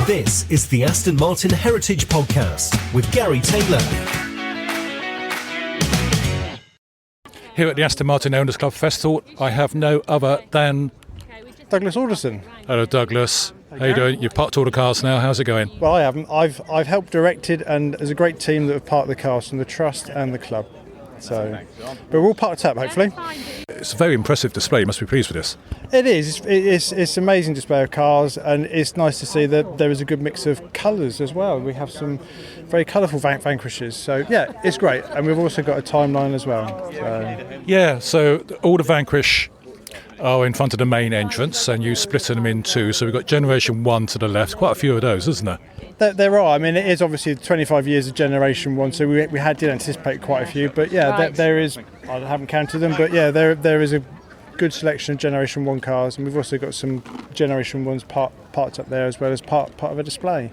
This is the Aston Martin Heritage Podcast with Gary Taylor. Here at the Aston Martin Owners Club Festival, I have no other than Douglas Alderson. Hello, Douglas. How you doing? You've parked all the cars now. How's it going? Well, I haven't. I've helped directed, and there's a great team that have parked the cars from the trust and the club. So, but we're all parked up, hopefully. It's a very impressive display. You must be pleased with this. It is. It's an amazing display of cars, and it's nice to see that there is a good mix of colours as well. We have some very colourful Vanquishes. So yeah, it's great, and we've also got a timeline as well. Yeah. So all the Vanquish are in front of the main entrance, and you split them in two. So we've got Generation 1 to the left. Quite a few of those, isn't there? There are. I mean, it is obviously 25 years of Generation 1, so we did anticipate quite a few. But yeah, there is. I haven't counted them, but yeah, there is a good selection of Generation 1 cars, and we've also got some Generation 1s parked up there as well as part of a display.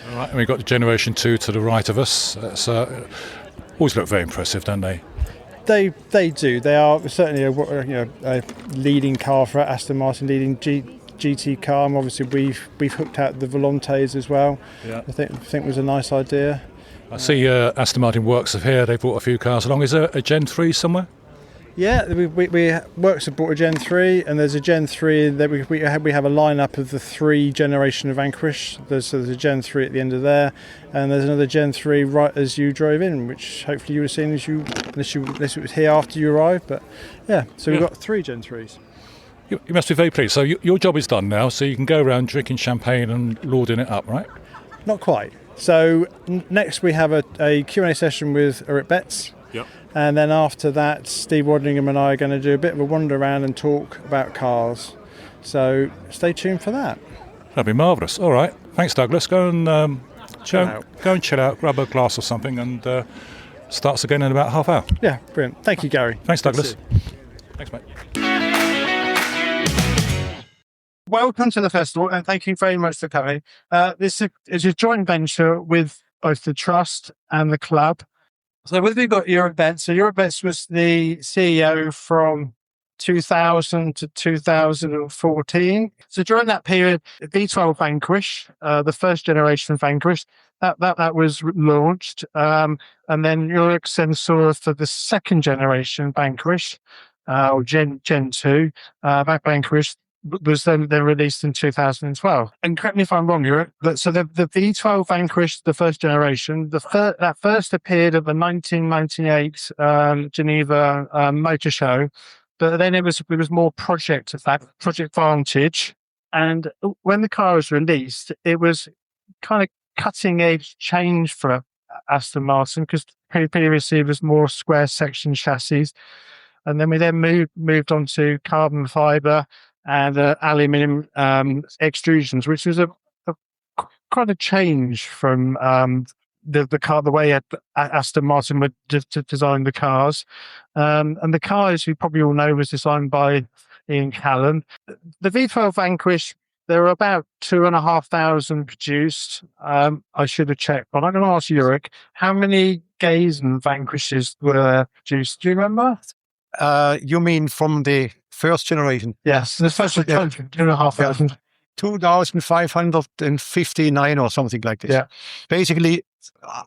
All right, and we've got the Generation 2 to the right of us. That's always look very impressive, don't they? They do. They are certainly a leading car for Aston Martin, leading GT car. And obviously we've hooked out the Volantes as well. Yeah. I think was a nice idea. I see Aston Martin Works of here. They brought a few cars along. Is there a Gen 3 somewhere? Yeah, we Works have bought a Gen 3, and there's a Gen 3 that we have a lineup of the 3 generation of Vanquish. There's a Gen 3 at the end of there, and there's another Gen 3 right as you drove in, which hopefully you would have seen unless it was here after you arrived. But yeah, so we've got 3 Gen 3s. You must be very pleased. So your job is done now, so you can go around drinking champagne and lording it up, right? Not quite. So next we have a Q&A session with Eric Betts. Yep. And then after that, Steve Wadlingham and I are going to do a bit of a wander around and talk about cars. So stay tuned for that. That'd be marvellous. All right. Thanks, Douglas. Go and chill out, grab a glass or something, and starts again in about half hour. Yeah, brilliant. Thank you, Gary. Thanks, Douglas. Thanks, mate. Welcome to the festival, and thank you very much for coming. This is a joint venture with both the Trust and the club. So we've got Eric Betts. So Eric Betts was the CEO from 2000 to 2014. So during that period, V12 Vanquish, the first generation Vanquish, that was launched. And then Eric saw for the second generation Vanquish, or Gen 2, Vanquish, was then released in 2012. And correct me if I'm wrong, Europe, but so the V12 Vanquish, the first generation, that first appeared at the 1998 Geneva Motor Show, but then it was more Project Vantage. And when the car was released, it was kind of cutting edge change for Aston Martin, because previously it was more square section chassis. And then we moved on to carbon fibre and aluminium extrusions, which was a kind of change from the car, the way Aston Martin would design the cars. And the car, as you probably all know, was designed by Ian Callan. The V12 Vanquish, there were about 2,500 produced. I should have checked, but I'm going to ask you, Eric, how many Gazen Vanquishes were produced? Do you remember? You mean from the first generation? Yes, the first 2,500. 2,559 or something like this. Yeah. Basically,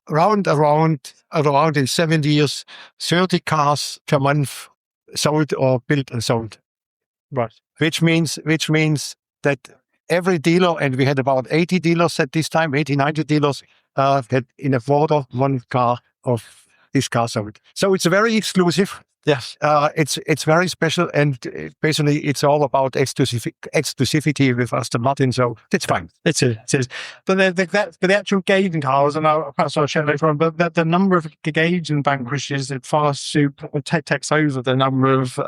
around in 7 years, 30 cars per month sold or built and sold. Right. Which means that every dealer, and we had about 80 dealers at this time, 80, 90 dealers, had in a quarter one car of this car sold. So it's very exclusive. Yes, it's very special, and basically it's all about exclusivity with Aston Martin, so it's fine. It is. But the actual Gazen cars, and perhaps I'll share later on, but the number of Gazen Vanquishes, it far takes over the number of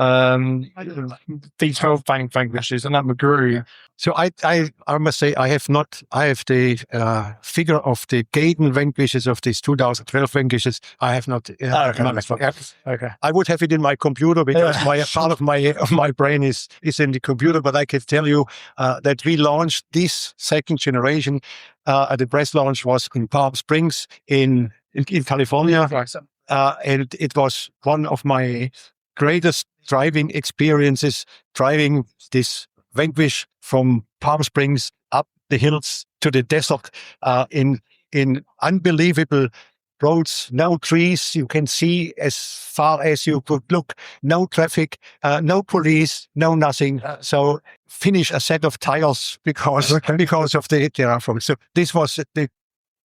V12 Vanquishes, and that grew. So I must say I have the figure of the Gazen Vanquishes of these 2012 Vanquishes. I have not. Okay. I would have it in my computer because part of my brain is in the computer. But I can tell you that we launched this second generation. The press launch was in Palm Springs in California, and it was one of my greatest driving experiences. Driving this Vanquish from Palm Springs up the hills to the desert in unbelievable roads, no trees. You can see as far as you could look, no traffic, no police, no nothing. So finish a set of tires because of the terraform. So this was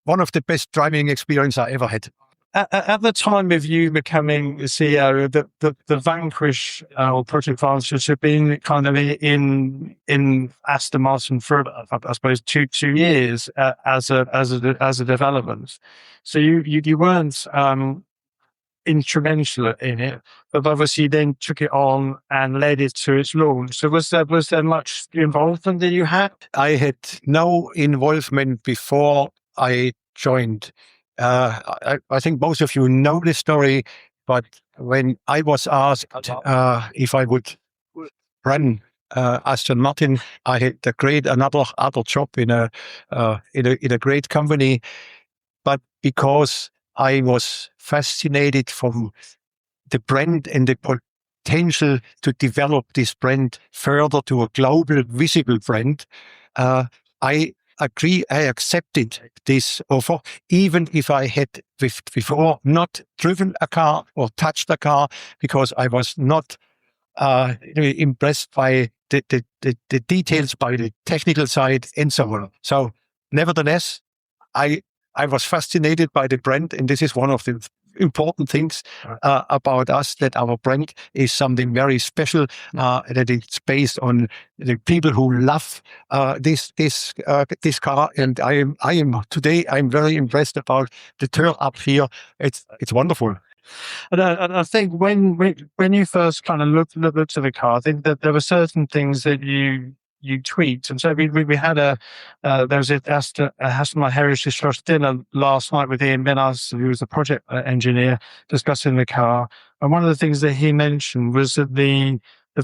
one of the best driving experience I ever had. At the time of you becoming CEO, the Vanquish or Project Vanquish had been kind of in Aston Martin for, I suppose, two years as a development. So you weren't instrumental in it, but obviously you then took it on and led it to its launch. So was there much involvement that you had? I had no involvement before I joined. I think most of you know this story, but when I was asked if I would run Aston Martin, I had another job in a great company, but because I was fascinated from the brand and the potential to develop this brand further to a global visible brand, I accepted this offer, even if I had before not driven a car or touched a car, because I was not impressed by the details, by the technical side, and so on. So, nevertheless, I was fascinated by the brand, and this is one of the important things about us, that our brand is something very special, that it's based on the people who love this car. And I am today, I'm very impressed about the turn up here. It's wonderful. And I think when you first kind of looked at the car, I think that there were certain things that you tweaked. And so we had there was a Aston Martin Heritage Trust dinner last night with Ian Minas, who was the project engineer, discussing the car. And one of the things that he mentioned was that the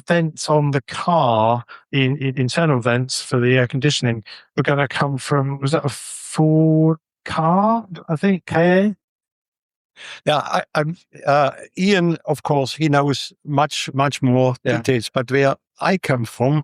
vents on the car, internal vents for the air conditioning, were going to come from, was that a Ford car, I think, KA? Yeah, Ian, of course, he knows much more details, but where I come from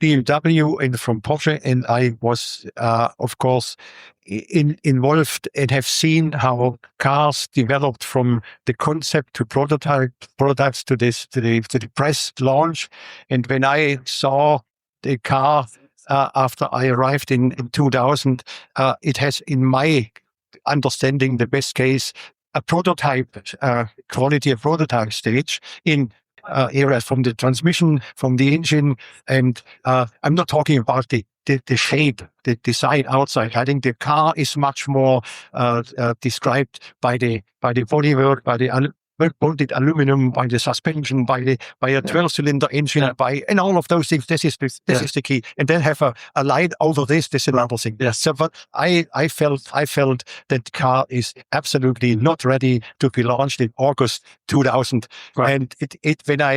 BMW and from Porsche, and I was, of course, involved and have seen how cars developed from the concept to prototypes to the press launch. And when I saw the car after I arrived in 2000, it has, in my understanding, the best case, a prototype quality, a prototype stage in areas from the transmission, from the engine, and I'm not talking about the shape, the design outside. I think the car is much more described by the bodywork, by the welded aluminum, by the suspension, by a 12-cylinder engine, and all of those things. This is the key. And then have a light over this. This is another thing. Yes. So, but I felt that the car is absolutely not ready to be launched in August 2000. Right. And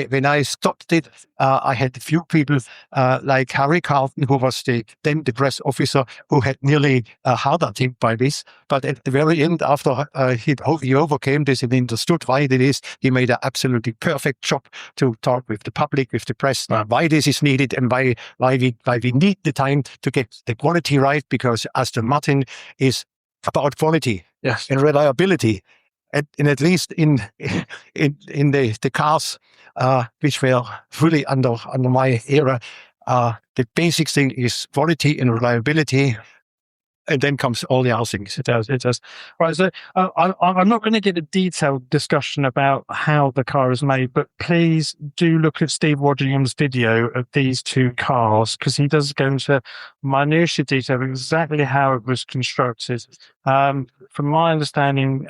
when I stopped it, I had a few people like Harry Carlton, who was then the press officer, who had nearly a heart attack by this. But at the very end, after he overcame this and understood why it is, he made an absolutely perfect job to talk with the public, with the press, why this is needed and why we need the time to get the quality right, because Aston Martin is about quality and reliability. And at least in the cars which were really under my era, the basic thing is quality and reliability. And then comes all the other things. It does. Right, so I'm not going to get a detailed discussion about how the car is made, but please do look at Steve Waddingham's video of these two cars, because he does go into minutiae detail of exactly how it was constructed. From my understanding,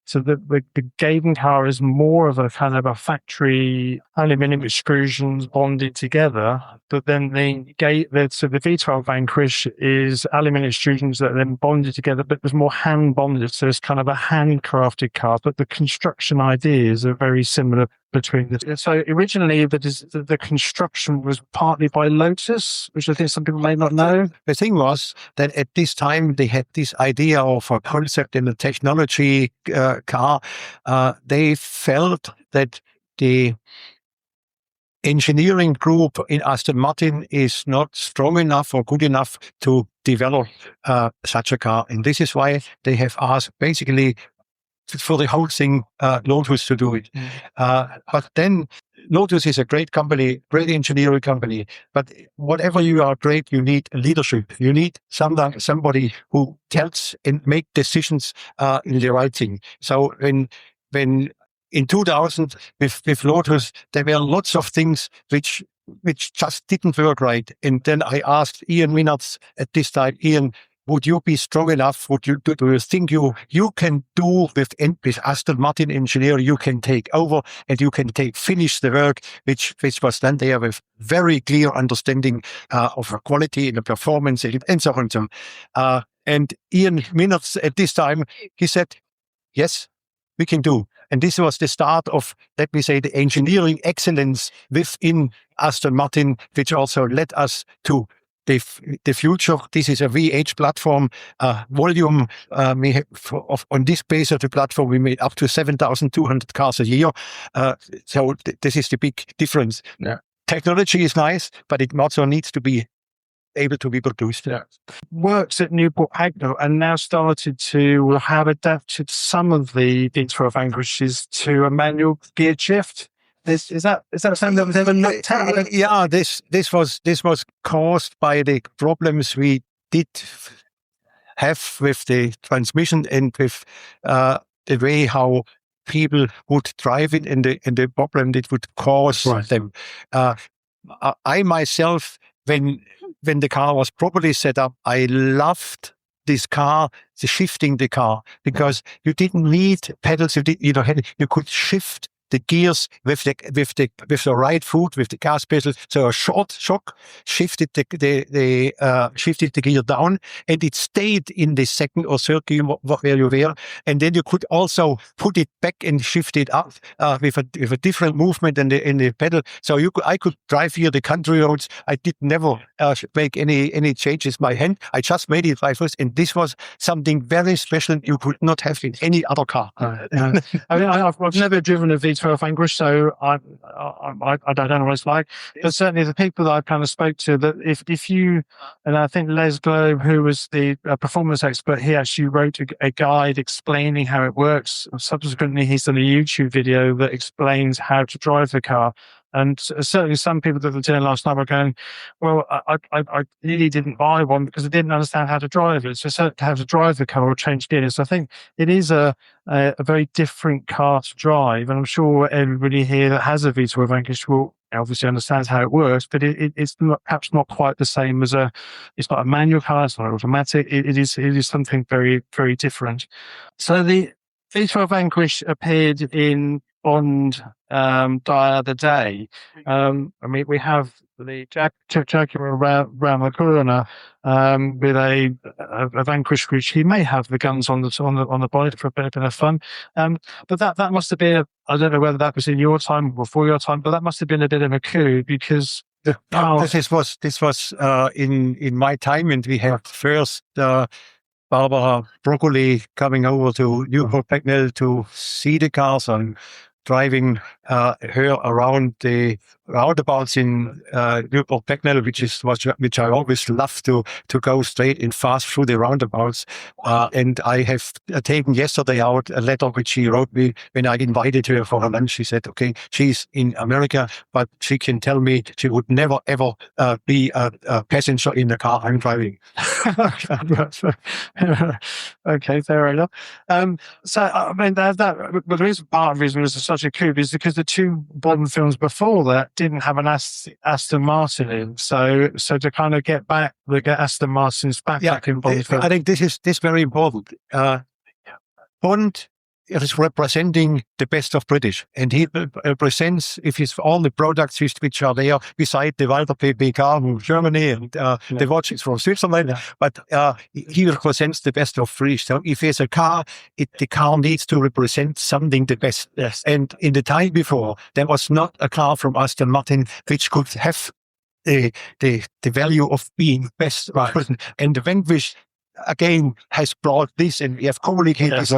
so the Gaydon car is more of a kind of a factory aluminium extrusions bonded together, but then the V12 Vanquish is aluminium extrusions that are then bonded together, but there's more hand bonded, so it's kind of a handcrafted car. But the construction ideas are very similar between the. So originally, the construction was partly by Lotus, which I think some people may not know. The thing was that at this time they had this idea of a concept in the technology car. They felt that the engineering group in Aston Martin is not strong enough or good enough to develop such a car. And this is why they have asked basically for the whole thing Lotus to do it. But then Lotus is a great company, great engineering company. But whatever you are great, you need leadership. You need somebody who tells and make decisions in the right thing. So when in 2000 with Lotus, there were lots of things which just didn't work right. And then I asked Ian Minards at this time, Ian, would you be strong enough? Do you think you can do with Aston Martin engineer, you can take over and you can finish the work, which was done there with very clear understanding of the quality and the performance and so on. And Ian Minards at this time, he said, yes, we can do. And this was the start of, let me say, the engineering excellence within Aston Martin, which also led us to the future. This is a V8 platform, volume. We have, on this base of the platform, we made up to 7,200 cars a year. So this is the big difference. Yeah. Technology is nice, but it also needs to be able to be produced. Yeah. Works at Newport Pagnell and now started to have adapted some of the V12 Vanquishes to a manual gear shift. Is that something that was ever looked at? Yeah, this was caused by the problems we did have with the transmission and with the way how people would drive it and the problem it would cause them. I myself, when the car was properly set up, I loved this car, the shifting the car, because you didn't need pedals. You could shift the gears with the right foot, with the gas pedal. So a short shock shifted the gear down, and it stayed in the second or third gear where you were. And then you could also put it back and shift it up with a different movement in the pedal. So I could drive here the country roads. I did never make any changes by hand. I just made it by first, and this was something very special you could not have in any other car. I mean, I've never driven a V12 Vanquish, so I don't know what it's like. But certainly the people that I kind of spoke to, that if you, and I think Les Globe, who was the performance expert, he actually wrote a guide explaining how it works. Subsequently, he's done a YouTube video that explains how to drive the car. And certainly some people that were doing last night were going, well, I really didn't buy one because I didn't understand how to drive it. So how to drive the car or change gears. So I think it is a very different car to drive. And I'm sure everybody here that has a V12 Vanquish will obviously understands how it works, but it's perhaps not quite the same as it's not a manual car, it's not automatic. It is something very, very different. So the V12 Vanquish appeared in Bond Die the Day. I mean, we have the Jaguar around the corner with a Vanquish, which he may have the guns on the bonnet for a bit of fun. But that must have been I don't know whether that was in your time or before your time, but that must have been a bit of a coup because this was in my time, and we had first Barbara Broccoli coming over to Newport Pagnell to see the cars and driving her around the roundabouts in Newport Pagnell, which I always love to go straight and fast through the roundabouts. And I have taken yesterday out a letter which she wrote me when I invited her for her lunch. She said, okay, she's in America, but she can tell me she would never, ever be a passenger in the car I'm driving. Okay, fair enough. So, I mean, but the reason part of the reason it was such a coup is because the two Bond films before that didn't have an Aston Martin in. So to kind of get Aston Martins back in Bond films. I think this is very important. Bond is representing the best of British, and he represents, if it's all the products which are there, beside the Walter PP car from Germany and the watches from Switzerland, but he represents the best of British. So if there's a car, the car needs to represent something the best. Yes. And in the time before, there was not a car from Aston Martin which could have the value of being best. Right. And the Vanquish again has brought this, and we have communicated this,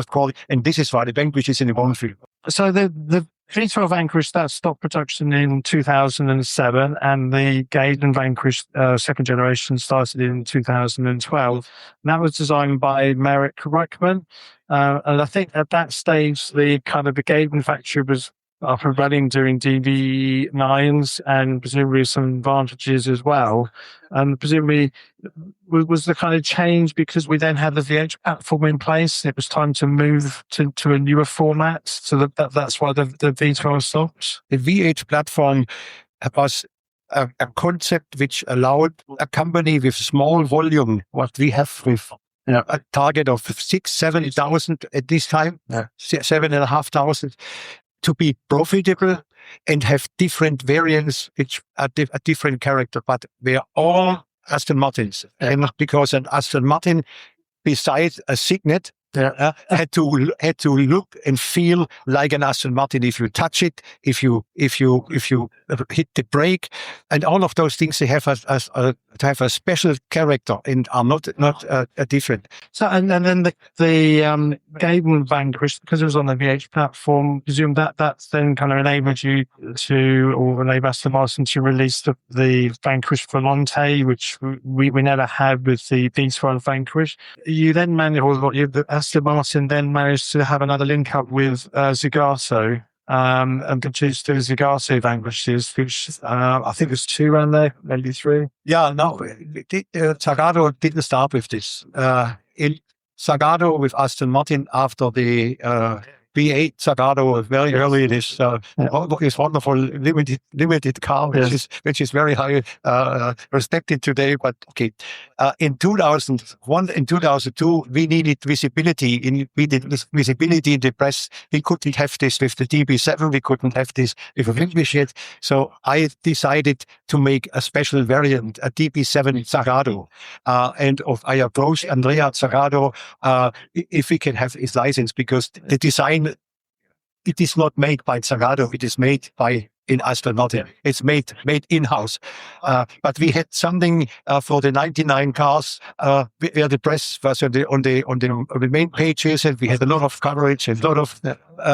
and this is why the Vanquish is in the Bond film. So the V12 Vanquish, that stopped production in 2007, and the Gaydon Vanquish second generation started in 2012. And that was designed by Merrick Reichman. And I think at that stage, the Gaydon factory was up and running doing DB9s and presumably some advantages as well. And presumably was the kind of change because we then had the VH platform in place. It was time to move to a newer format. So that's why the V12 stopped. The VH platform was a concept which allowed a company with small volume, what we have with a target of 7,000 at this time, 7,500, to be profitable and have different variants which are a different character, but they are all Aston Martins. And because an Aston Martin, besides a Signet, had to look and feel like an Aston Martin. If you touch it, if you hit the brake, and all of those things, they have a special character and are not different. So and then the Gaydon Vanquish, because it was on the VH platform, presume that's then kind of enabled you to, or enabled Aston Martin to release the Vanquish Volante, which we never had with the V12 Vanquish. You then managed, Aston Martin then managed to have another link up with Zagato and produced the Zagato Vanquishes, which I think there's 2 around there, maybe 3. Yeah, no, Zagato didn't start with this. In Zagato with Aston Martin after the V8 Zagato very early, this wonderful limited car, which is very high respected today. But okay, in 2001 and 2002, we needed visibility. We did visibility in the press. We couldn't have this with the DB7. We couldn't have this with a Vanquish yet. So I decided to make a special variant, a DB7 Zagato, and I approached Andrea Zagato if we can have his license, because the design, it is not made by Zagato, it is made in Aston Martin. It's made in-house. But we had something for the 99 cars where the press was on the main pages, and we had a lot of coverage and a lot of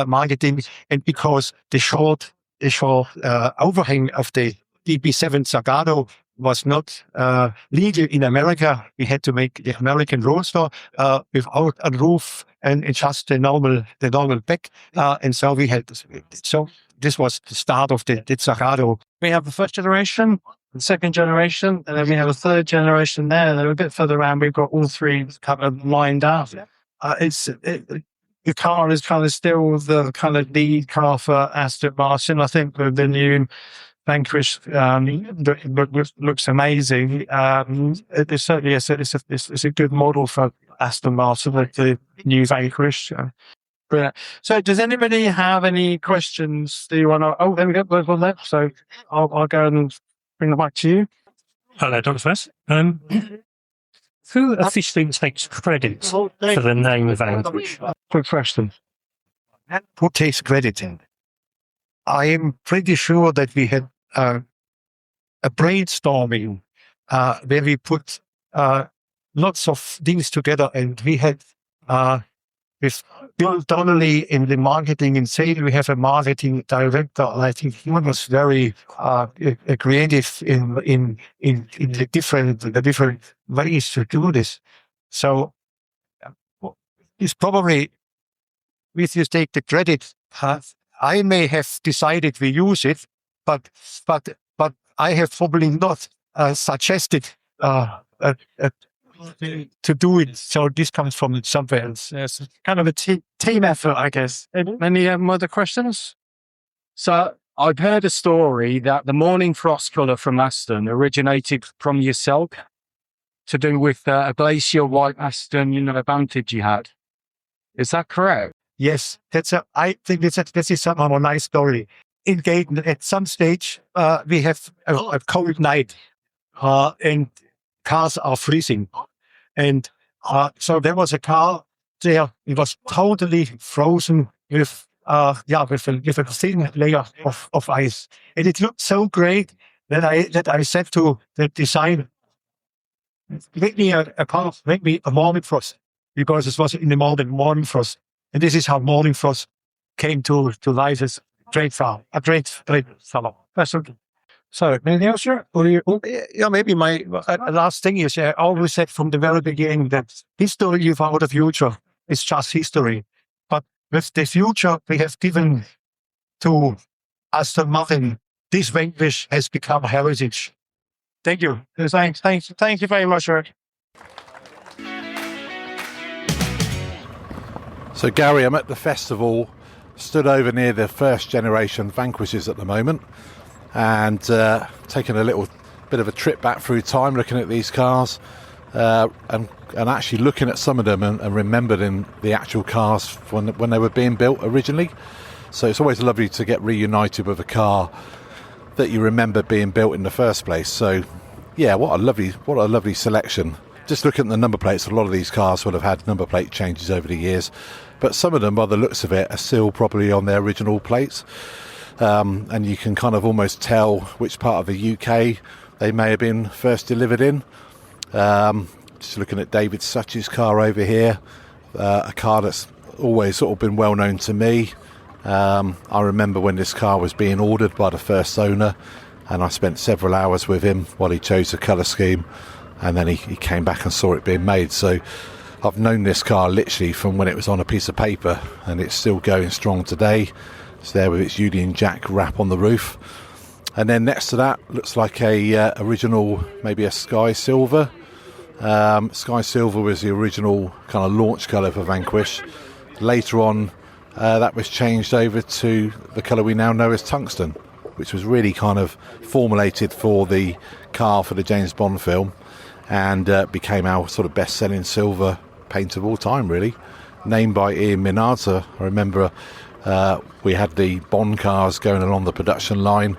marketing. And because the short overhang of the DB7 Zagato was not legal in America, we had to make the American Roadster without a roof and just the normal back, and so we had. So this was the start of the Zagato. We have the first generation, the second generation, and then we have a third generation there. And then a bit further around, we've got all 3 kind of lined up. The car is kind of still the kind of lead car for Aston Martin. I think the new Vanquish looks amazing. It certainly is. It's a good model for Aston Martin, the new Vanquish. Brilliant. So, does anybody have any questions? Do you want to? Oh, there we go. There's one there. So, I'll go and bring the mic to you. Hello, Dr. First. Who officially takes credit for the name of Vanquish? Quick question. Who takes credit? I am pretty sure that we had a brainstorming where we put lots of things together, and we had with Bill Donnelly in the marketing and sales. We have a marketing director, and I think he was very creative in the different ways to do this. So it's probably, if you take the credit, I may have decided we use it, but I have probably not suggested to do it. So this comes from somewhere else. Yes, kind of a team effort, I guess. Any other questions? So I've heard a story that the Morning Frost colour from Aston originated from yourself, to do with a glacier white Aston, Vantage you had. Is that correct? Yes, I think this is somehow a nice story. In Gaydon, at some stage, we have a cold night, and cars are freezing. And so there was a car there. It was totally frozen with a thin layer of ice. And it looked so great that I said to the designer, make me a car, make me a Morning Frost, because it was in the morning Frost. And this is how Morning Frost came to life. great fellow. A great fellow. That's okay. So, anything else here? Yeah, maybe my last thing is, I always said from the very beginning that history without the future is just history. But with the future we have given to Aston Martin, this Vanquish has become heritage. Thank you. Thank you very much, Eric. So Gary, I'm at the festival, stood over near the first generation Vanquishes at the moment, and taking a little bit of a trip back through time, looking at these cars, and actually looking at some of them and remembering the actual cars when they were being built originally. So it's always lovely to get reunited with a car that you remember being built in the first place. So yeah, what a lovely selection. Just looking at the number plates, a lot of these cars will have had number plate changes over the years, but some of them, by the looks of it, are still probably on their original plates. And you can kind of almost tell which part of the UK they may have been first delivered in. Just looking at David Such's car over here, a car that's always sort of been well known to me. I remember when this car was being ordered by the first owner, and I spent several hours with him while he chose the colour scheme, and then he came back and saw it being made. So I've known this car literally from when it was on a piece of paper, and it's still going strong today. It's there with its Union Jack wrap on the roof. And then next to that looks like a original, maybe a Sky Silver. Sky Silver was the original kind of launch colour for Vanquish. Later on, that was changed over to the colour we now know as Tungsten, which was really kind of formulated for the car for the James Bond film, and became our sort of best-selling silver paint of all time, really. Named by Ian Minard. So I remember we had the Bond cars going along the production line,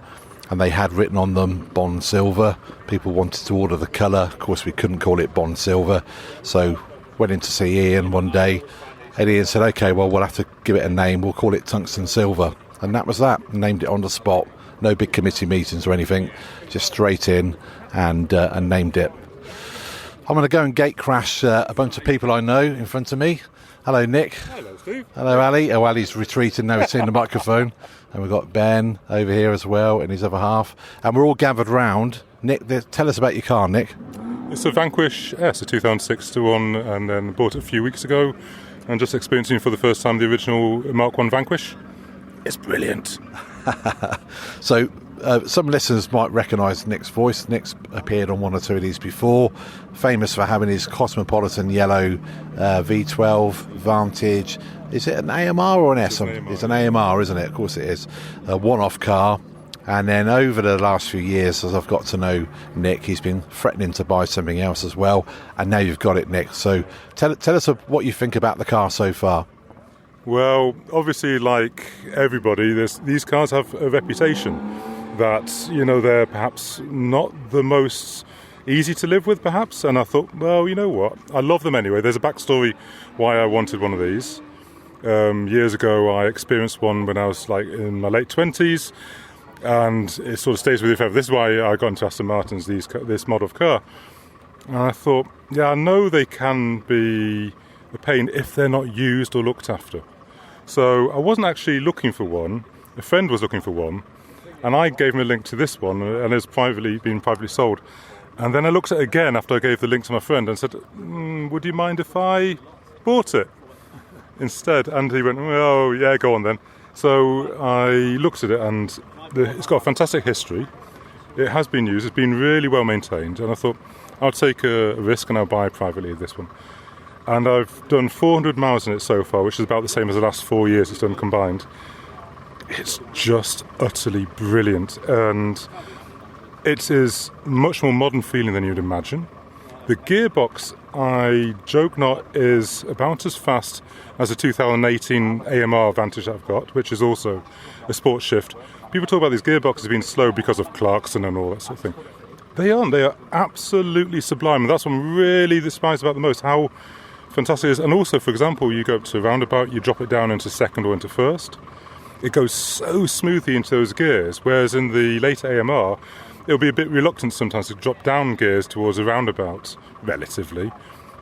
and they had written on them Bond Silver. People wanted to order the colour. Of course, we couldn't call it Bond Silver, so went in to see Ian one day, and Ian said, okay, well, we'll have to give it a name. We'll call it Tungsten Silver. And that was that. Named it on the spot. No big committee meetings or anything. Just straight in and named it. I'm going to go and gate crash a bunch of people I know in front of me. Hello, Nick. Hello, Steve. Hello, Ali. Oh, Ali's retreating now. He's seen the microphone. And we've got Ben over here as well in his other half. And we're all gathered round. Nick, tell us about your car, Nick. It's a Vanquish S, a 2006 one, and then bought it a few weeks ago. And just experiencing for the first time the original Mark 1 Vanquish. It's brilliant. So some listeners might recognise Nick's voice. Nick's appeared on one or two of these before. Famous for having his Cosmopolitan yellow V12 Vantage. Is it an AMR or an S? It's an AMR, isn't it? Of course it is. A one-off car. And then over the last few years, as I've got to know Nick, he's been threatening to buy something else as well. And now you've got it, Nick. So tell us what you think about the car so far. Well, obviously, like everybody, these cars have a reputation that, they're perhaps not the most easy to live with, perhaps. And I thought, well, you know what? I love them anyway. There's a backstory why I wanted one of these. Years ago, I experienced one when I was in my late 20s, and it sort of stays with you forever. This is why I got into Aston Martins, this model of car. And I thought, yeah, I know they can be a pain if they're not used or looked after. So I wasn't actually looking for one. A friend was looking for one, and I gave him a link to this one, and it's been privately sold. And then I looked at it again after I gave the link to my friend and said, would you mind if I bought it instead? And he went, oh, yeah, go on then. So I looked at it, and it's got a fantastic history. It has been used. It's been really well maintained, and I thought I'll take a risk and I'll buy privately this one. And I've done 400 miles in it so far, which is about the same as the last 4 years it's done combined. It's just utterly brilliant, and it is much more modern feeling than you'd imagine. The gearbox, I joke not, is about as fast as a 2018 AMR Vantage that I've got, which is also a sports shift. People talk about these gearboxes being slow because of Clarkson and all that sort of thing. They aren't. They are absolutely sublime, and that's what I'm really surprised about the most, how fantastic it is. And also, for example, you go up to a roundabout, you drop it down into second or into first. It goes so smoothly into those gears, whereas in the later AMR, it'll be a bit reluctant sometimes to drop down gears towards a roundabout, relatively.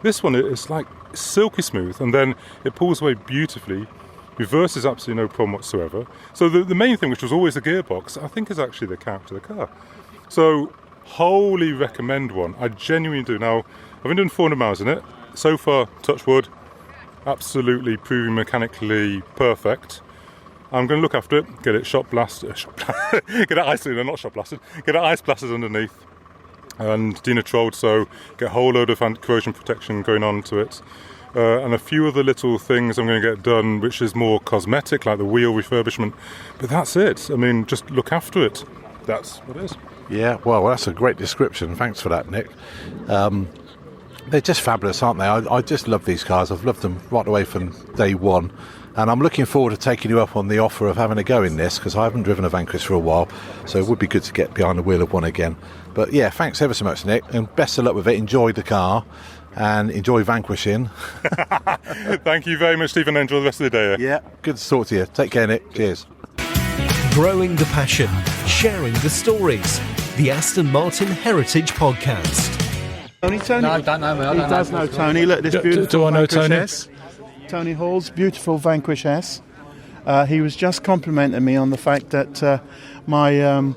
This one is like silky smooth, and then it pulls away beautifully Reverse is absolutely no problem whatsoever. So the main thing, which was always the gearbox, I think is actually the character of the car. So wholly recommend one. I genuinely do. Now, I've been doing 400 miles in it. So far, touch wood, absolutely proving mechanically perfect. I'm going to look after it, get it shot blasted, get it ice blasted underneath, and denitrolled, so get a whole load of anti-corrosion protection going on to it. And a few other little things I'm going to get done, which is more cosmetic, like the wheel refurbishment. But that's it. I mean, just look after it. That's what it is. Yeah, well, that's a great description. Thanks for that, Nick. They're just fabulous, aren't they? I just love these cars. I've loved them right away from day one. And I'm looking forward to taking you up on the offer of having a go in this, because I haven't driven a Vanquish for a while, so it would be good to get behind the wheel of one again. But yeah, thanks ever so much, Nick, and best of luck with it. Enjoy the car and enjoy vanquishing. Thank you very much, Stephen. Enjoy the rest of the day. Yeah, good to talk to you. Take care, Nick. Cheers. Growing the passion, sharing the stories. The Aston Martin Heritage Podcast. Tony? No, I don't know me. He does know Tony. Look, this beautiful do I know Vanquish Tony? S. Tony Hall's beautiful Vanquish S. He was just complimenting me on the fact that my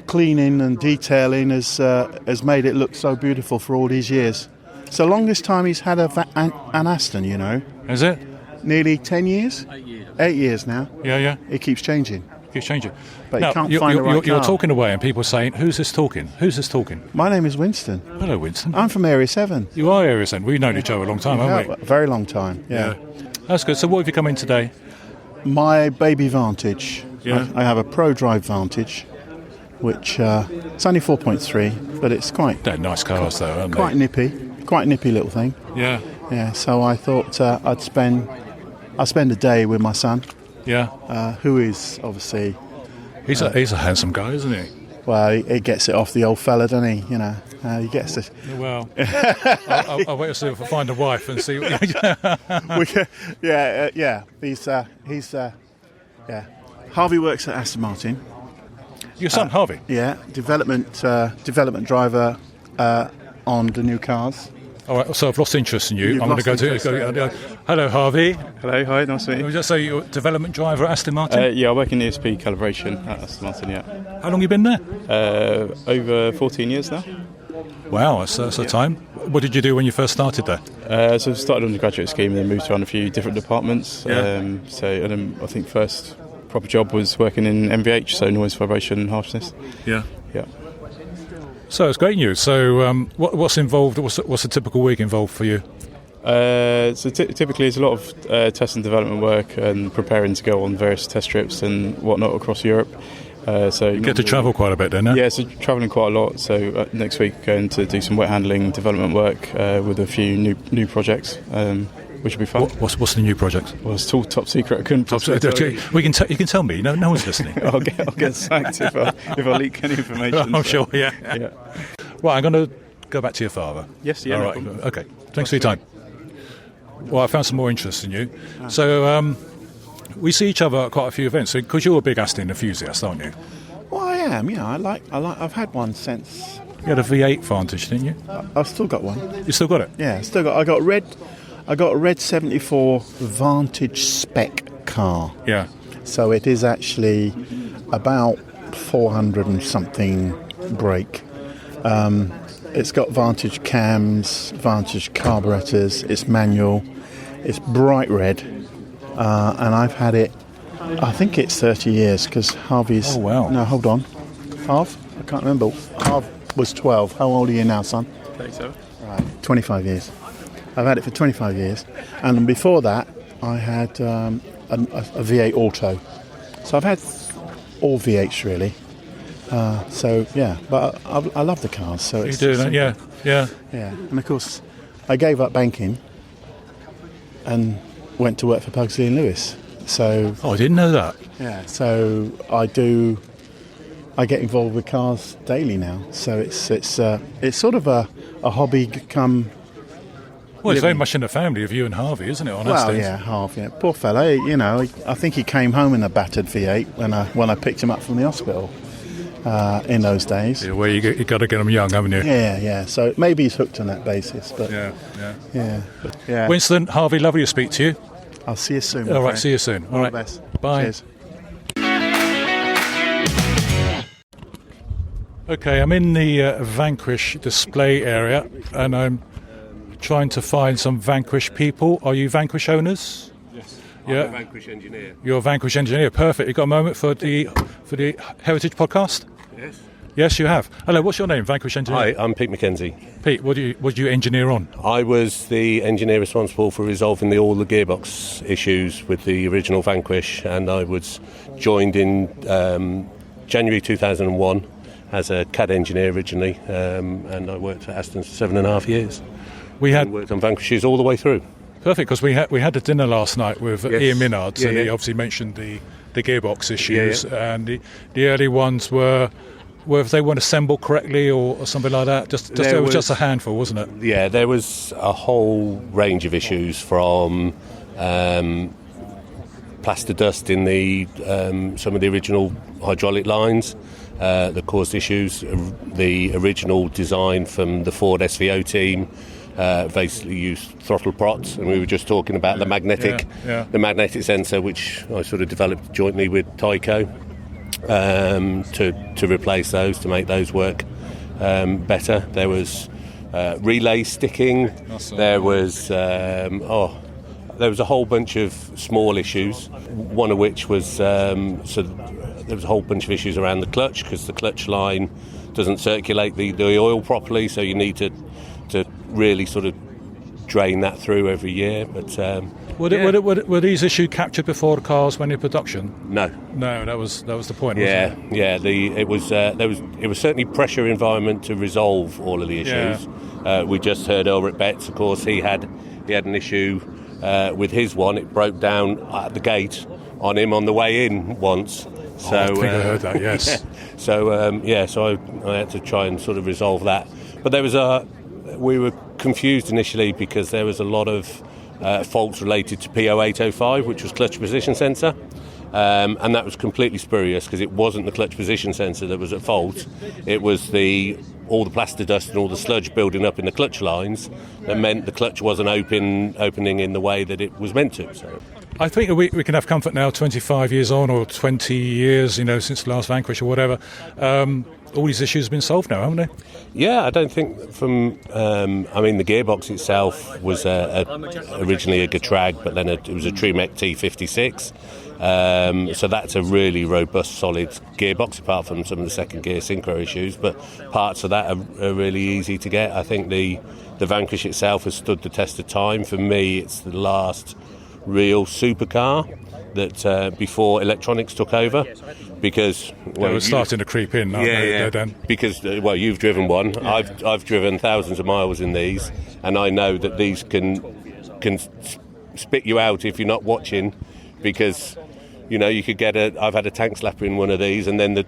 cleaning and detailing has made it look so beautiful for all these years. It's the longest time he's had an Aston, you know. Is it? Nearly 10 years? 8 years now. Yeah. It keeps changing. Keeps changing. But now, you can't find the right you're car. talking away and people are saying, who's this talking? Who's this talking? My name is Winston. Hello, Winston. I'm from Area 7. You are Area 7. We've known each other a long time, haven't we? A very long time, yeah. That's good. So what have you come in today? My baby Vantage. Yeah. I have a Pro Drive Vantage, which it's only 4.3, but it's They're nice cars, though, aren't quite nippy little thing. they? Yeah. Yeah. So I thought I'd spend a day with my son, Yeah. who is obviously He's a handsome guy, isn't he? well, he gets it off the old fella, doesn't he? You know, he gets it. Well, I'll wait to see if I find a wife and see. Yeah. He's Harvey works at Aston Martin. Your son, Harvey. Yeah, development driver on the new cars. All right, so I've lost interest in you. You've I'm going to lost go interest, to. Hello, Harvey. Hello, hi, nice to meet Can we you. just say you're a development driver at Aston Martin? Yeah, I work in ESP calibration at Aston Martin, yeah. How long have you been there? Over 14 years now. Wow, that's a time. What did you do when you first started there? So I started on the graduate scheme and then moved around a few different departments. Yeah. And then I think first proper job was working in MVH, so noise, vibration and harshness. Yeah. Yeah. So it's great news. So what's involved? What's a typical week involved for you? So typically it's a lot of test and development work and preparing to go on various test trips and whatnot across Europe. So You get to travel quite a bit, don't you? Yeah, so travelling quite a lot. So next week going to do some wet handling development work with a few new projects, which will be fun. What's the new project? Well, it's all top secret. I couldn't. You can tell me. No one's listening. I'll get sacked if I leak any information. I'm sure. Yeah. Right, I'm going to go back to your father. Yes. Yeah. All no right. problem. Okay. Thanks for your time. Well, I found some more interest in you. So we see each other at quite a few events because you're a big Aston enthusiast, aren't you? Well, I am. Yeah, I like. I've had one since. You had a V8 Vantage, didn't you? I've still got one. You still got it? Yeah, still got. I got a red 74 Vantage spec car. Yeah. So it is actually about 400 and something brake. It's got Vantage cams, Vantage carburetors. It's manual. It's bright red, and I've had it. I think it's 30 years because Harvey's. Oh wow! No, hold on. Harv? I can't remember. Harv was 12. How old are you now, son? 37. Right, 25 years. I've had it for 25 years, and before that, I had a V8 Auto. So I've had all V8s really. So yeah, but I love the cars. So You do, don't you? Yeah. And of course, I gave up banking and went to work for Pugsley and Lewis. So I didn't know that. yeah, so I get involved with cars daily now. So it's sort of a hobby come. Well, it's very living. much in the family of you and Harvey, isn't it? On Well, Astons? yeah, half. Yeah, poor fella. You know, I think he came home in a battered V8 when I picked him up from the hospital in those days. Yeah, well, you got to get them young, haven't you? Yeah. So maybe he's hooked on that basis, but Yeah. yeah. Winston, Harvey, lovely to speak to you. I'll see you soon. my All right, friend. see you soon. All right, the best. bye. Cheers. Okay, I'm in the Vanquish display area, and I'm trying to find some Vanquish people. Are you Vanquish owners? Yes. Yeah. I'm a Vanquish engineer. You're a Vanquish engineer. Perfect. You got a moment for the Heritage Podcast? Yes. Yes, you have. Hello. What's your name? Vanquish engineer. Hi, I'm Pete McKenzie. Pete, what do you engineer on? I was the engineer responsible for resolving all the gearbox issues with the original Vanquish, and I was joined in January 2001 as a CAD engineer originally, and I worked for Aston for 7.5 years. We had worked on Vanquishes all the way through. Perfect, because we had a dinner last night with Yes. Ian Minards, Yeah, and he yeah. obviously mentioned the gearbox issues, Yeah. and the early ones were if they weren't assembled correctly or something like that. It was just a handful, wasn't it? Yeah, there was a whole range of issues from plaster dust in the some of the original hydraulic lines that caused issues. The original design from the Ford SVO team basically used throttle prots, and we were just talking about the magnetic sensor, which I sort of developed jointly with Tyco to replace those, to make those work better. There was relay sticking. There was there was a whole bunch of small issues. One of which was there was a whole bunch of issues around the clutch, because the clutch line doesn't circulate the oil properly, so you need to really sort of drain that through every year. But were these issues captured before the cars went in production? No, that was the point. Yeah, wasn't it? yeah. It was certainly pressure environment to resolve all of the issues. Yeah. We just heard over at Betts, of course, he had an issue with his one. It broke down at the gate on him on the way in once. So I think I heard that. Yes. So I had to try and sort of resolve that. But we were confused initially because there was a lot of faults related to P0805, which was clutch position sensor, and that was completely spurious, because it wasn't the clutch position sensor that was at fault. It was all the plaster dust and all the sludge building up in the clutch lines that meant the clutch wasn't opening in the way that it was meant to. So I think we can have comfort now, 25 years on, or 20 years, since the last Vanquish or whatever. All these issues have been solved now, haven't they? Yeah, I don't think the gearbox itself was originally a Getrag, but then it was a Tremec T56. So that's a really robust, solid gearbox, apart from some of the second gear synchro issues. But parts of that are really easy to get. I think the Vanquish itself has stood the test of time. For me, it's the last real supercar that before electronics took over, because they were starting to creep in. Then. Because you've driven one. Yeah. I've driven thousands of miles in these, and I know that these can spit you out if you're not watching, because you could get I've had a tank slapper in one of these, and then the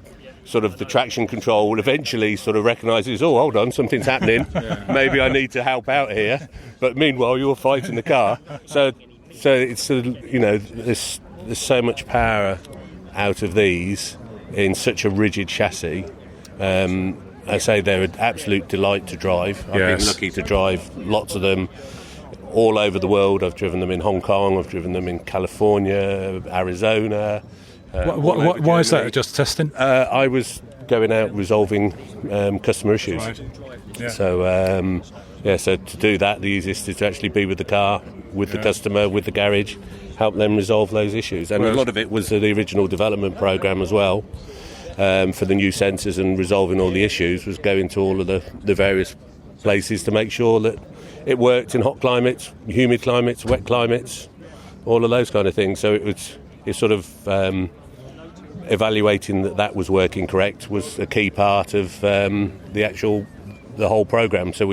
traction control will eventually sort of recognises, oh, hold on, something's happening. Maybe I need to help out here. But meanwhile, you're fighting the car. So it's there's so much power out of these in such a rigid chassis. I say they're an absolute delight to drive. I've been lucky to drive lots of them all over the world. I've driven them in Hong Kong, I've driven them in California, Arizona. Why is that? Just testing? I was going out resolving customer issues. Right. Yeah. So to do that, the easiest is to actually be with the car, with the customer, with the garage, help them resolve those issues. And a lot of it was the original development programme as well, for the new sensors, and resolving all the issues was going to all of the various places to make sure that it worked in hot climates, humid climates, wet climates, all of those kind of things. So it's sort of evaluating that was working correct was a key part of the whole programme. So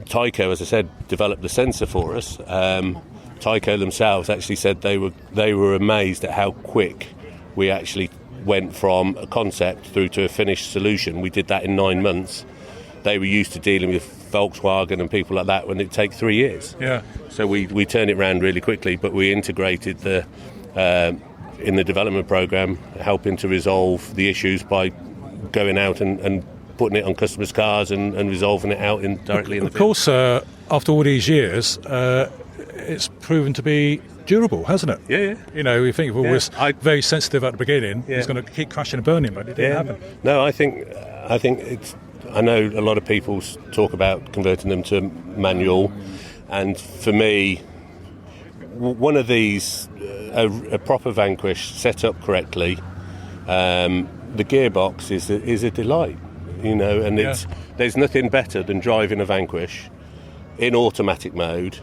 Tyco, as I said, developed the sensor for us. Tyco themselves actually said they were amazed at how quick we actually went from a concept through to a finished solution. We did that in 9 months. They were used to dealing with Volkswagen and people like that when it'd take 3 years. Yeah. So we turned it around really quickly, but we integrated in the development program, helping to resolve the issues by going out and putting it on customers' cars and resolving it out directly in the field. Of course, after all these years, it's proven to be durable, hasn't it? Yeah. You know, we think it was very sensitive at the beginning. It's going to keep crashing and burning, but it didn't happen. No, I think it's. I know a lot of people talk about converting them to manual, and for me, one of these, a proper Vanquish set up correctly, the gearbox is a delight, you know, and there's nothing better than driving a Vanquish in automatic mode,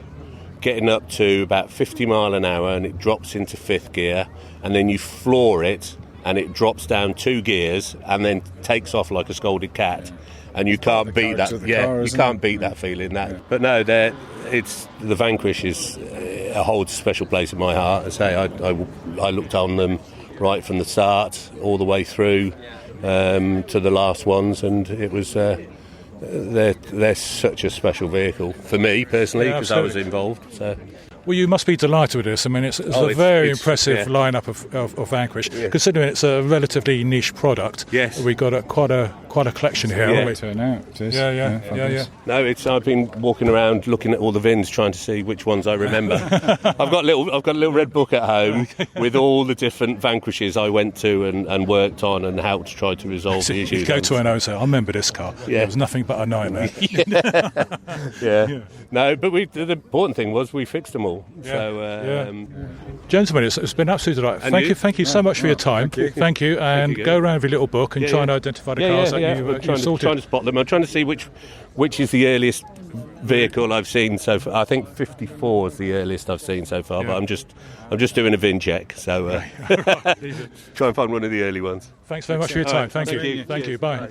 getting up to about 50 mile an hour, and it drops into fifth gear, and then you floor it, and it drops down 2 gears, and then takes off like a scolded cat. And you can't beat that. You can't beat that feeling. But no, the Vanquish holds a special place in my heart. I say I looked on them right from the start all the way through to the last ones, and it was they're such a special vehicle for me personally, because I was involved. So. Well, you must be delighted with this. I mean, it's a very impressive lineup of Vanquish, considering it's a relatively niche product. Yes, we've got quite a collection here. Yeah, haven't we? Turn out. Yeah. No, I've been walking around looking at all the VINs, trying to see which ones I remember. I've got a little red book at home with all the different Vanquishes I went to and worked on, and how to try to resolve the issues. You go to an owner and say, "I remember this car. It was nothing but a nightmare." No, but the important thing was we fixed them all. Gentlemen, it's been absolutely delightful. Thank you so much for your time. Thank you, and go around with your little book and try and identify the cars that you've sorted. Trying to spot them. I'm trying to see which is the earliest vehicle I've seen so far. I think 54 is the earliest I've seen so far, but I'm just doing a VIN check, so try and find one of the early ones. Thanks very much for your time. Thank you. Bye.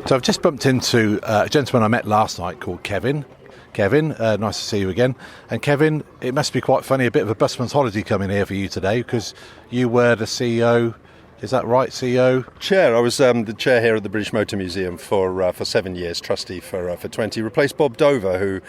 So I've just bumped into a gentleman I met last night called Kevin. Kevin, nice to see you again. And Kevin, it must be quite funny, a bit of a busman's holiday coming here for you today, because you were the CEO. Is that right, CEO? Chair. I was the chair here at the British Motor Museum for 7 years, trustee for 20. Replaced Bob Dover, who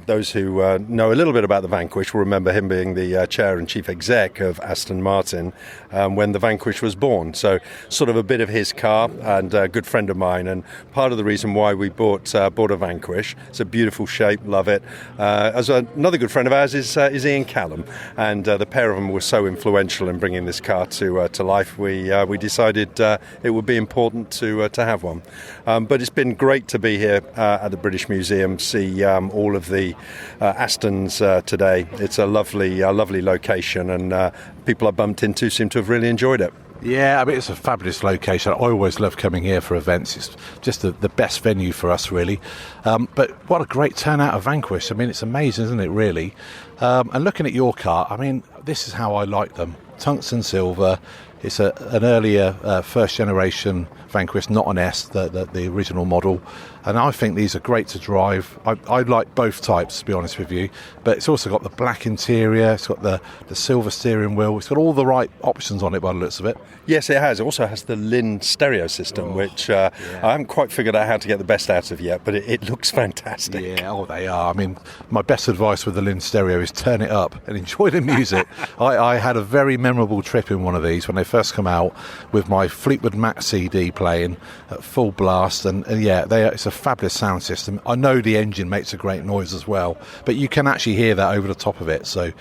those who know a little bit about the Vanquish will remember him being the chair and chief exec of Aston Martin when the Vanquish was born. So sort of a bit of his car, and a good friend of mine, and part of the reason why we bought a Vanquish. It's a beautiful shape, love it. As another good friend of ours is Ian Callum, and the pair of them were so influential in bringing this car to life. We decided it would be important to have one. But it's been great to be here at the British Museum, see all of the Astons today. It's a lovely location, and people I bumped into seem to have really enjoyed it. Yeah, I mean, it's a fabulous location. I always love coming here for events. It's just the best venue for us, really. But what a great turnout of Vanquish. I mean, it's amazing, isn't it, really? And looking at your car, I mean, this is how I like them. Tungsten silver. It's an earlier first-generation Vanquish, not an S, the original model. And I think these are great to drive. I like both types, to be honest with you. But it's also got the black interior, it's got the silver steering wheel, it's got all the right options on it by the looks of it. Yes, it has. It also has the Lin stereo system, which I haven't quite figured out how to get the best out of yet, but it looks fantastic. Yeah, they are. I mean, my best advice with the Lin stereo is turn it up and enjoy the music. I had a very memorable trip in one of these when they first come out, with my Fleetwood Mac CD playing at full blast, and it's a fabulous sound system. I know the engine makes a great noise as well, but you can actually hear that over the top of it, so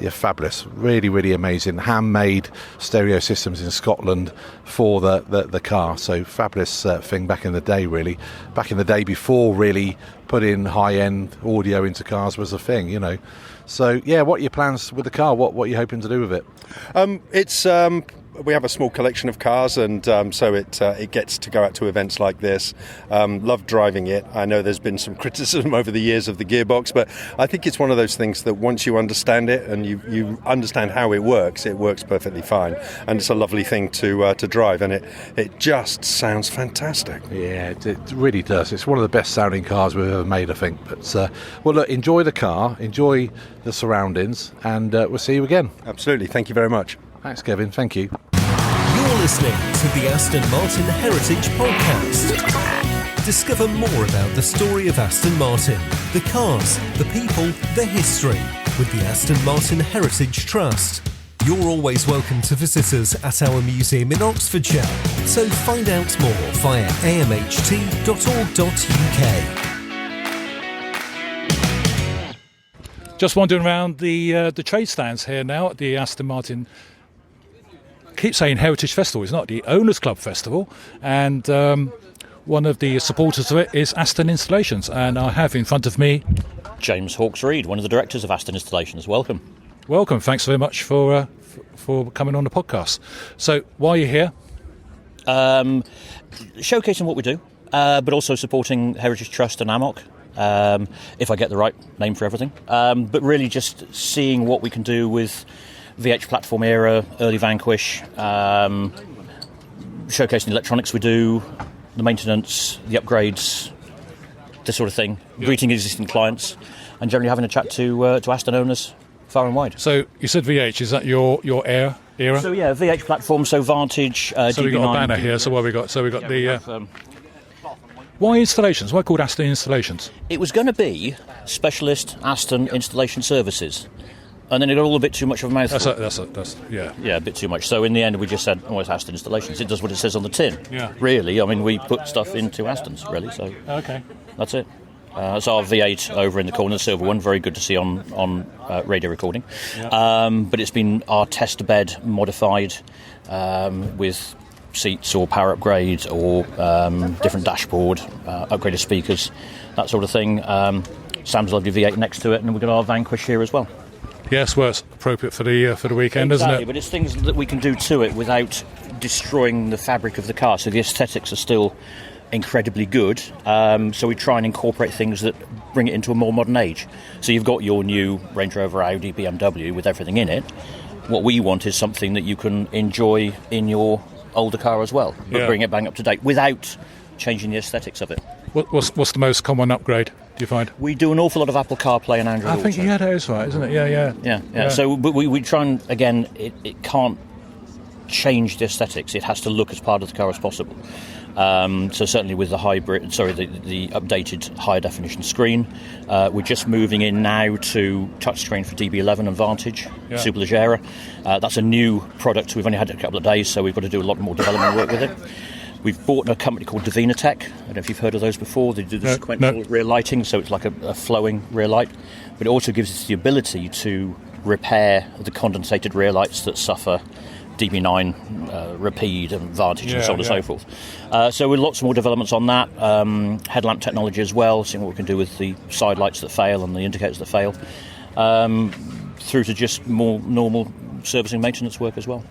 yeah, fabulous. Really, really amazing. Handmade stereo systems in Scotland for the car, so fabulous thing back in the day, really. Back in the day before really putting high-end audio into cars was a thing, you know. So yeah, what are your plans with the car? What are you hoping to do with it? We have a small collection of cars, and so it gets to go out to events like this. Love driving it. I know there's been some criticism over the years of the gearbox, but I think it's one of those things that once you understand it and you understand how it works perfectly fine, and it's a lovely thing to drive, and it just sounds fantastic. Yeah, it really does. It's one of the best sounding cars we've ever made, I think. But well, look, enjoy the car, enjoy the surroundings, and we'll see you again. Absolutely. Thank you very much. Thanks, Kevin. Thank you. You're listening to the Aston Martin Heritage Podcast. Discover more about the story of Aston Martin, the cars, the people, the history with the Aston Martin Heritage Trust. You're always welcome to visit us at our museum in Oxfordshire, so find out more via amht.org.uk. Just wandering around the trade stands here now at the Aston Martin. I keep saying Heritage Festival. It's not the Owners Club Festival, and one of the supporters of it is Aston Installations, and I have in front of me James Hawkes-Reid, one of the directors of Aston Installations. Welcome. Welcome. Thanks very much for coming on the podcast. So, why are you here? Showcasing what we do, but also supporting Heritage Trust and AMOC. If I get the right name for everything, but really just seeing what we can do with VH platform era, early Vanquish, showcasing the electronics we do, the maintenance, the upgrades, this sort of thing, greeting existing clients, and generally having a chat to Aston owners far and wide. So you said VH, is that your era? So yeah, VH platform, so Vantage, so we've got a banner here, so what we got? So we've got why installations? Why called Aston Installations? It was going to be Specialist Aston Installation Services, and then it got all a bit too much of a mouthful. That's yeah, a bit too much. So in the end, we just said, "Oh, it's Aston Installations." It does what it says on the tin. Yeah. Really, I mean, we put stuff into Astons, really. So okay, that's it. It's our V8 over in the corner, the silver one. Very good to see on radio recording. Yeah. But it's been our test bed modified with seats or power upgrade or different dashboard, upgraded speakers, that sort of thing. Sam's lovely V8 next to it, and we've got our Vanquish here as well. Yes, well, it's appropriate for the weekend, exactly, isn't it? But it's things that we can do to it without destroying the fabric of the car. So the aesthetics are still incredibly good. So we try and incorporate things that bring it into a more modern age. So you've got your new Range Rover, Audi, BMW with everything in it. What we want is something that you can enjoy in your older car as well, but bring it bang up to date without changing the aesthetics of it. What's the most common upgrade, do you find? We do an awful lot of Apple CarPlay and Android Auto. I think that is right, isn't it? Yeah. So but we try and, again, it can't change the aesthetics. It has to look as part of the car as possible. So certainly with the the updated higher definition screen, we're just moving in now to touchscreen for DB11 and Vantage, Superleggera. That's a new product. We've only had it a couple of days, so we've got to do a lot more development work with it. We've bought a company called Davina Tech. I don't know if you've heard of those before. They do the sequential rear lighting, so it's like a flowing rear light. But it also gives us the ability to repair the condensated rear lights that suffer DB9, Rapide and Vantage and so on and so forth. So with lots more developments on that, headlamp technology as well, seeing what we can do with the side lights that fail and the indicators that fail, through to just more normal servicing maintenance work as well.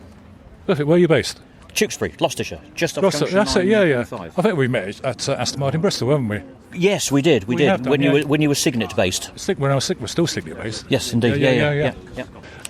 Perfect. Where are you based? Tewkesbury, Gloucestershire, just off Gloucester. That's it. Yeah. 5. I think we met at Aston Martin Bristol, haven't we? Yes, we did. We did done, when you were Signet based. When I was Signet, we're still Signet based. Yes, indeed. Yeah.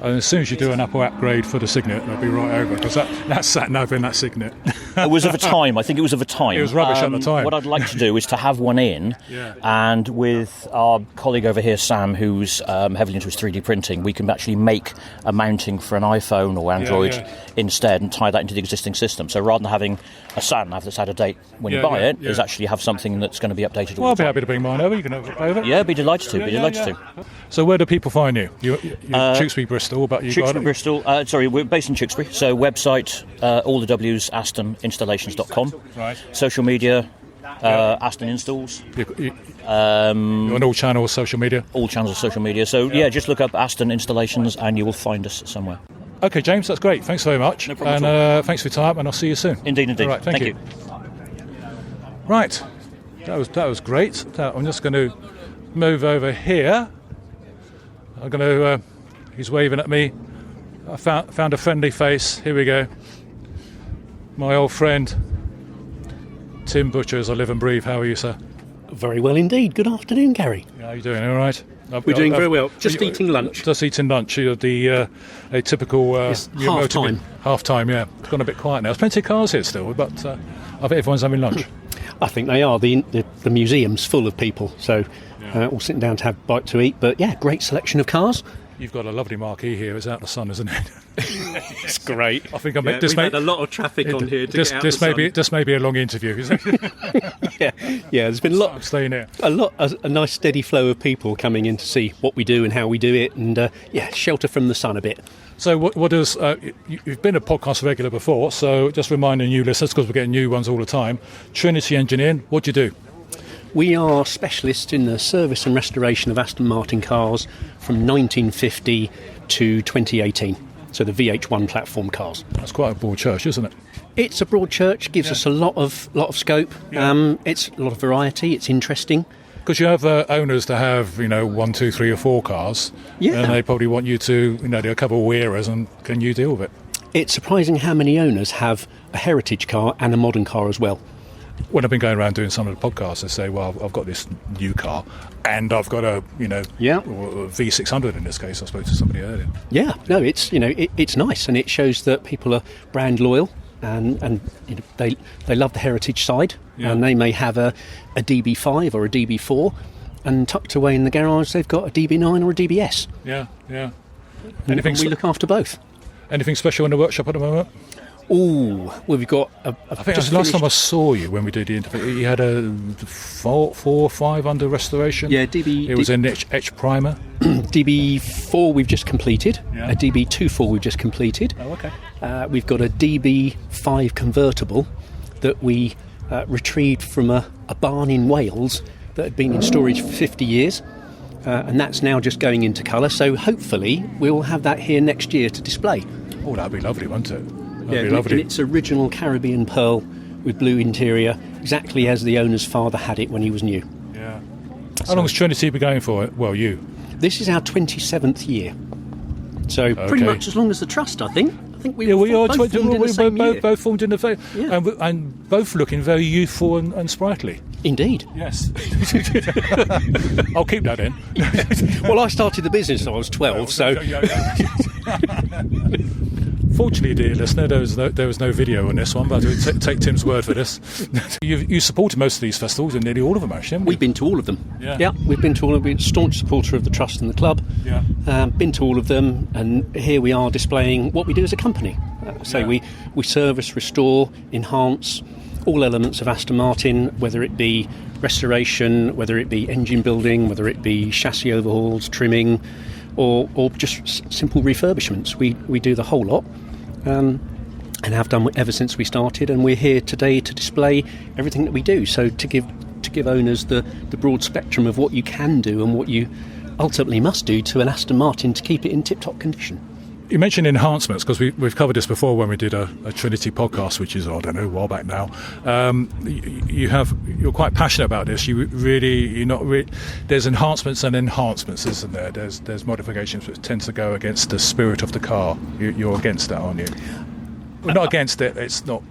And as soon as you do an Apple upgrade for the Signet, they'll be right over, because that's sat nav in that Signet. It was of a time. I think it was of a time. It was rubbish at the time. What I'd like to do is to have one in, and with our colleague over here, Sam, who's heavily into his 3D printing, we can actually make a mounting for an iPhone or Android instead and tie that into the existing system. So rather than having a sat nav that's out of date when you buy it, is actually have something that's going to be updated all I'll the time. be happy to bring mine over. You can have it over. Yeah, be delighted to. So where do people find you? You're Tewkesbury, Bristol, but you got it? Bristol. We're based in Tewkesbury. So website, all the W's, AstonInstallations.com. Right. Social media, Aston Installs. You're on all channels, social media? All channels of social media. So just look up Aston Installations and you will find us somewhere. Okay, James, that's great. Thanks very much. No problem and thanks for your time, and I'll see you soon. Indeed. All right, thank you. Right, that was great. I'm just going to move over here. I'm going to. He's waving at me. I found a friendly face. Here we go. My old friend, Tim Butchers. I live and breathe. How are you, sir? Very well indeed. Good afternoon, Gary. How are you doing? All right. We're doing very well. Just eating lunch. Just eating lunch. A typical half-time. Half-time, yeah. It's gone a bit quiet now. There's plenty of cars here still, but I think everyone's having lunch. I think they are. The museum's full of people, so all sitting down to have a bite to eat. But yeah, great selection of cars. You've got a lovely marquee here. It's out in the sun, isn't it? It's great. I think we've had a lot of traffic on here to get out the sun. This may be a long interview, isn't it? There's been I'm staying here. A nice steady flow of people coming in to see what we do and how we do it, and shelter from the sun a bit. So what does you've been a podcast regular before, so just reminding new listeners, because we're getting new ones all the time. Trinity Engineering, what do you do? We are specialists in the service and restoration of Aston Martin cars from 1950 to 2018. So the VH1 platform cars. That's quite a broad church, isn't it? It's a broad church, gives us a lot of scope. Yeah. It's a lot of variety. It's interesting. Because you have owners that have, 1, 2, 3 or 4 cars, and they probably want you to, do a couple of wearers, and can you deal with it? It's surprising how many owners have a heritage car and a modern car as well. When I've been going around doing some of the podcasts, they say, well, I've got this new car, and I've got a, V600 in this case. I spoke to somebody earlier. Yeah, no, it's, it's nice, and it shows that people are brand loyal, and they love the heritage side, and they may have a DB5 or a DB4, and tucked away in the garage they've got a DB9 or a DBS. Yeah. And we look after both. Anything special in the workshop at the moment? Oh, well, we've got I think it was the last time I saw you when we did the interview. You had a 4 or 5 under restoration. Yeah, DB. It was an etch primer. DB4 we've just completed. Yeah. A DB24 we've just completed. Oh, okay. We've got a DB5 convertible that we retrieved from a barn in Wales that had been in storage for 50 years. And that's now just going into colour. So hopefully we'll have that here next year to display. Oh, that'd be lovely, wouldn't it? In its original Caribbean pearl with blue interior, exactly as the owner's father had it when he was new. Yeah. How long has Trinity been going for? Well, you. This is our 27th year. So pretty much as long as the Trust, I think. I think we both formed in the same year. And both looking very youthful and sprightly. Indeed. Yes. I'll keep that in. Well, I started the business when I was 12, so... Fortunately, dear listener, there was no video on this one, but I'll take Tim's word for this. You supported most of these festivals, and nearly all of them, actually, haven't you? We've been to all of them. Yeah, we've been to all of them. We're a staunch supporter of the Trust and the Club. Yeah. Been to all of them, and here we are displaying what we do as a company. We service, restore, enhance all elements of Aston Martin, whether it be restoration, whether it be engine building, whether it be chassis overhauls, trimming, or just simple refurbishments. We do the whole lot. And have done ever since we started, and we're here today to display everything that we do. So to give owners the broad spectrum of what you can do and what you ultimately must do to an Aston Martin to keep it in tip-top condition. You mentioned enhancements, because we've covered this before when we did a Trinity podcast, which is, I don't know, a while back now. You're quite passionate about this. There's enhancements and enhancements, isn't there? There's modifications which tend to go against the spirit of the car. You're against that, aren't you? We're not against it. It's not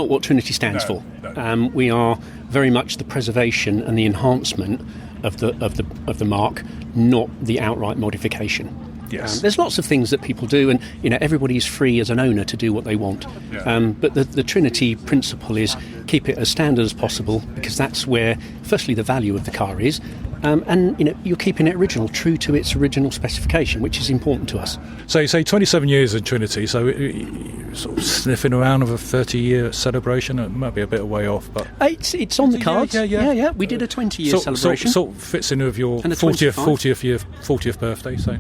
what Trinity stands for. No. We are very much the preservation and the enhancement of the mark, not the outright modification. Yes. There's lots of things that people do, and everybody's free as an owner to do what they want. Yeah. But the Trinity principle is keep it as standard as possible, because that's where, firstly, the value of the car is, and you're keeping it original, true to its original specification, which is important to us. So you say 27 years in Trinity, so you're sort of sniffing around of a 30-year celebration. It might be a bit way off, but it's on the cards. Yeah. We did a 20-year celebration. Sort of fits in with your 40th birthday. So.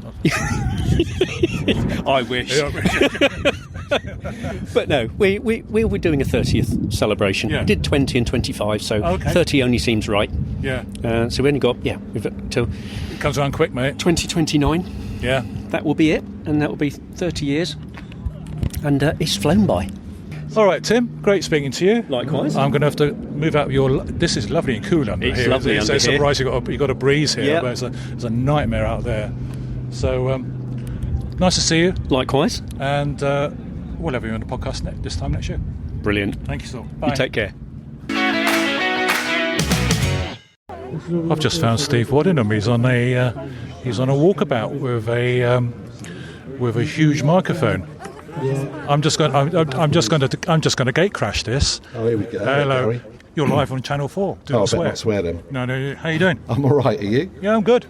I wish. But no, we were doing a 30th celebration. Yeah. We did 20 and 25, so 30 only seems right. Yeah. So we only got we've got till it comes around quick, mate. 2029. Yeah. That will be it, and that will be 30 years. And it's flown by. All right, Tim. Great speaking to you. Likewise. I'm going to have to move out your. This is lovely and cool under here. It's lovely under here. It's surprised you got a breeze here. Yep. But it's a nightmare out there. So nice to see you. Likewise. And we'll have you on the podcast this time next year. Brilliant. Thank you so. Bye. You take care. I've just found Steve Waddingham. He's on a walkabout with a huge microphone. Yeah. I'm just going to gate crash this. Oh, here we go. Hello. Gary. You're live on Channel 4. I better not swear then. No. How you doing? I'm all right. Are you? Yeah, I'm good.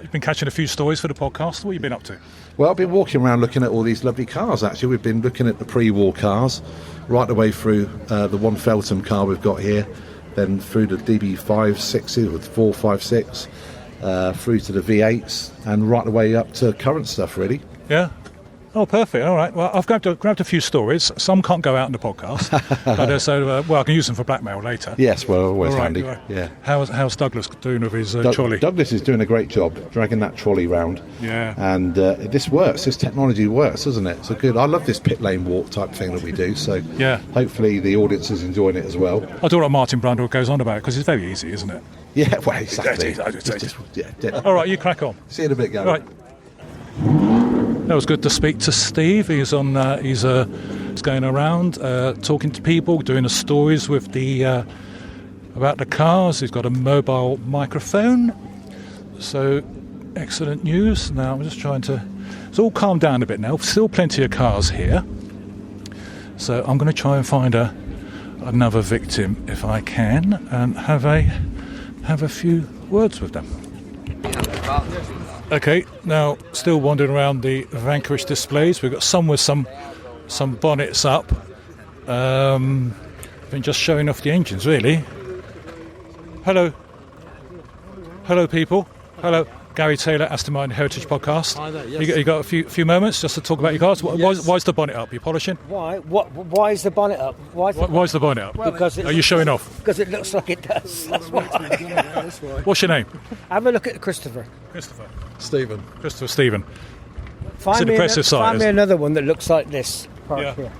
You've been catching a few stories for the podcast. What have you been up to? Well, I've been walking around looking at all these lovely cars. Actually, we've been looking at the pre-war cars, right the way through the one Feltham car we've got here, then through the DB56 with 456, through to the V8s, and right the way up to current stuff, really. Yeah. Oh, perfect. All right. Well, I've grabbed a few stories. Some can't go out in the podcast, but I can use them for blackmail later. Yes, well, always All right, handy. right. Yeah. How's Douglas doing with his trolley? Douglas is doing a great job dragging that trolley round. Yeah. And this works. This technology works, doesn't it? So good. I love this pit lane walk type thing that we do. So yeah. Hopefully the audience is enjoying it as well. I do what Martin Brundle goes on about it because it's very easy, isn't it? Yeah, well, exactly. All right, you crack on. See you in a bit, Gary. Right. That was good to speak to Steve. He's on. He's going around talking to people, doing the stories with the about the cars. He's got a mobile microphone. So excellent news. Now I'm just trying to. It's all calmed down a bit now. Still plenty of cars here. So I'm going to try and find another victim if I can, and have a few words with them. Okay, now still wandering around the Vanquish displays. We've got some with some bonnets up. Been just showing off the engines, really. Hello people. Hello, Gary Taylor, Aston Martin Heritage Podcast. Hi there, yes. You got a few moments just to talk about your cars. Why's the bonnet up? You polishing? Why? Why is the bonnet up? Why's the bonnet up? Because are you showing off? Because it looks like it does. That's why. What's your name? Have a look at Christopher. Stephen. Christopher Stephen. Find it's an impressive sight. Find me another one that looks like this. Yeah. Here.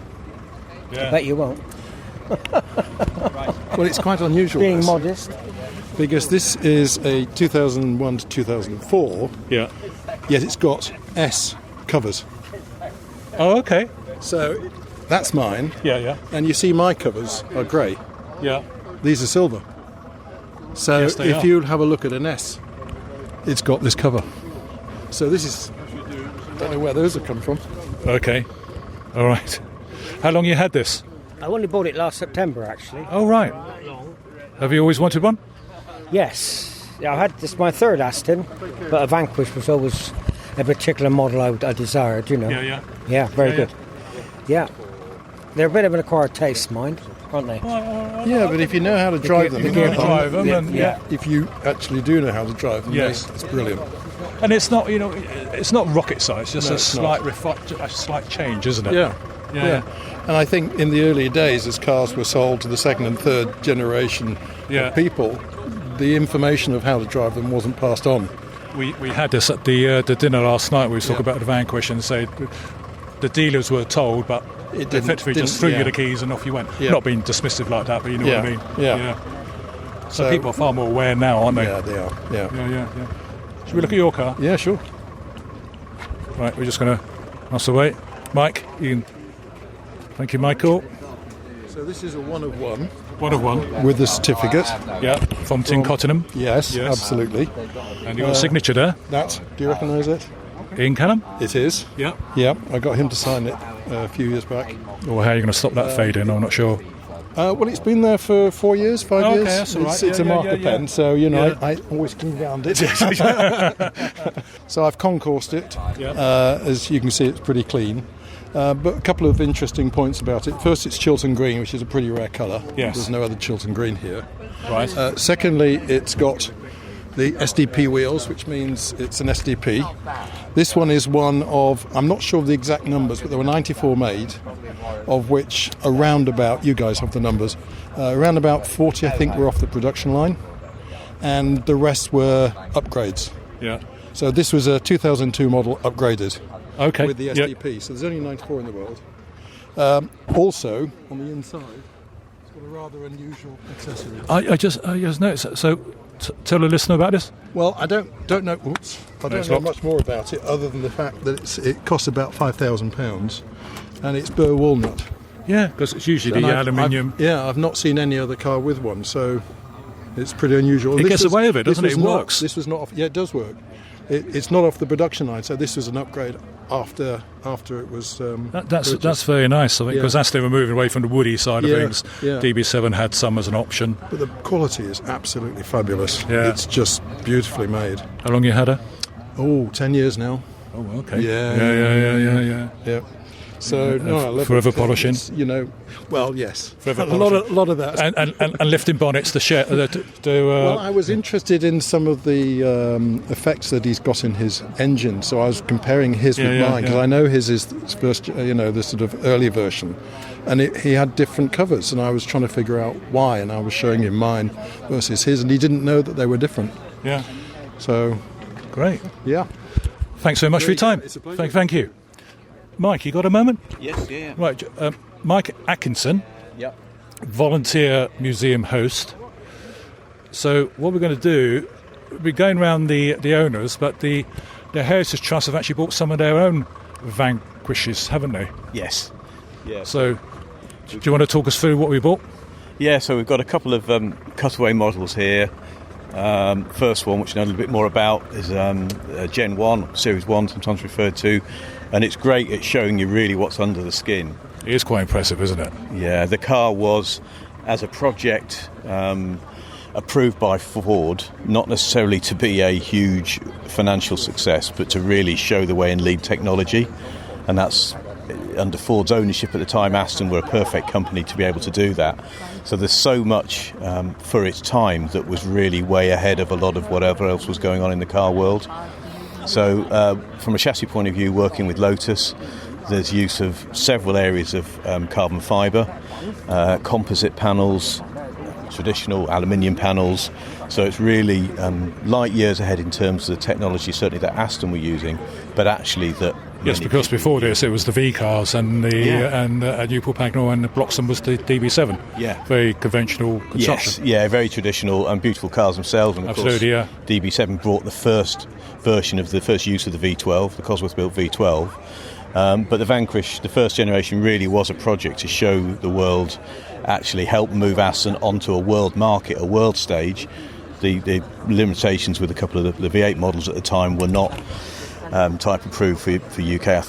Yeah. I bet you won't. Well, it's quite unusual. Being modest. Because this is a 2001 to 2004. Yeah. Yet it's got S covers. Oh, okay. So that's mine. Yeah. And you see my covers are grey. Yeah. These are silver. So Yes, they if are. you have a look at an S, it's got this cover. So this is. Don't know where those have come from. Okay. All right. How long you had this? I only bought it last September, actually. Oh, right. Have you always wanted one? Yes. Yeah, I had this my third Aston, but a Vanquish was always a particular model I desired, you know. Yeah. Yeah, very good. Yeah. They're a bit of an acquired taste, mine, aren't they? Yeah, but if you know how to drive them, yeah. If you actually do know how to drive them, Yes. it's brilliant. And it's not, it's not rocket science. Just No, a slight change, isn't it? Yeah. Yeah. And I think in the early days, as cars were sold to the second and third generation of people, the information of how to drive them wasn't passed on. We had this at the dinner last night. We was talking about the Vanquish and said the dealers were told, but they effectively just threw you the keys and off you went. Yeah. Not being dismissive like that, but you know what I mean. Yeah. So people are far more aware now, aren't they? Yeah, they are. Yeah. Should we look at your car? Yeah, sure. Right, we're just going to pass away. Mike, you can... Thank you, Michael. So this is a one of one. One of one. With the certificate. Yeah, from Tim Cottenham. Yes, absolutely. And your signature there. That, do you recognise it? Ian Callum? It is. Yeah. Yeah, I got him to sign it a few years back. Or how are you going to stop that fade in? I'm not sure. Well, it's been there for 4 years, 5 years. That's all right. It's a marker pen, so, I always clean round it. So I've concoursed it. As you can see, it's pretty clean. But a couple of interesting points about it. First, it's Chiltern Green, which is a pretty rare colour. Yes. There's no other Chiltern Green here. Right. Secondly, it's got the SDP wheels, which means it's an SDP. This one is one of, I'm not sure of the exact numbers, but there were 94 made, of which around about, you guys have the numbers, around about 40 I think were off the production line, and the rest were upgrades. Yeah. So this was a 2002 model upgraded. Okay. With the SDP, so there's only 94 in the world. Also, on the inside, it's got a rather unusual accessory. I just noticed. So, tell the listener about this. Well, I don't know. Oops, I don't know much more about it other than the fact that it costs about £5,000, and it's burr walnut. Yeah, because it's usually the aluminium. I've not seen any other car with one, so it's pretty unusual. It gets away with it, doesn't it? It works. This was not off. Yeah, it does work. It's not off the production line, so this was an upgrade after it was. That's very nice. I think because as they were moving away from the woody side of things, yeah. DB7 had some as an option. But the quality is absolutely fabulous. Yeah. It's just beautifully made. How long you had her? Oh, 10 years now. Oh, okay. Yeah. Yeah. Yeah. So no, I love forever it. polishing. It's, you know, well, yes, Forever a lot of that. And lifting bonnets to share. Well, I was interested in some of the effects that he's got in his engine, so I was comparing his with mine because I know his is first, the sort of early version, and he had different covers, and I was trying to figure out why, and I was showing him mine versus his, and he didn't know that they were different. Yeah. So great. Yeah. Thanks so much for your time. It's a pleasure. Thank you. Mike, you got a moment? Yes, yeah. Right, Mike Atkinson, volunteer museum host. So what we're going to do, we're going around the owners, but the Heritage Trust have actually bought some of their own Vanquishes, haven't they? Yes. Yeah. So do you want to talk us through what we bought? Yeah, so we've got a couple of cutaway models here. First one, which I know a little bit more about, is Gen 1, Series 1, sometimes referred to, and it's great at showing you really what's under the skin. It is quite impressive, isn't it? Yeah, the car was, as a project, approved by Ford, not necessarily to be a huge financial success, but to really show the way and lead technology, and that's under Ford's ownership at the time. Aston were a perfect company to be able to do that. So there's so much for its time that was really way ahead of a lot of whatever else was going on in the car world. So from a chassis point of view, working with Lotus, there's use of several areas of carbon fibre, composite panels, traditional aluminium panels. So it's really light years ahead in terms of the technology, certainly that Aston were using, but actually that. Yes, because before this it was the V cars and the Newport Pagnell, and the Bloxham was the DB7. Yeah, very conventional construction. Yes, yeah, very traditional and beautiful cars themselves. And of absolutely, course, DB7 brought the first version of the first use of the V12, the Cosworth-built V12. But the Vanquish, the first generation, really was a project to show the world, actually help move Aston onto a world market, a world stage. The limitations with a couple of the V8 models at the time were not type approved for UK.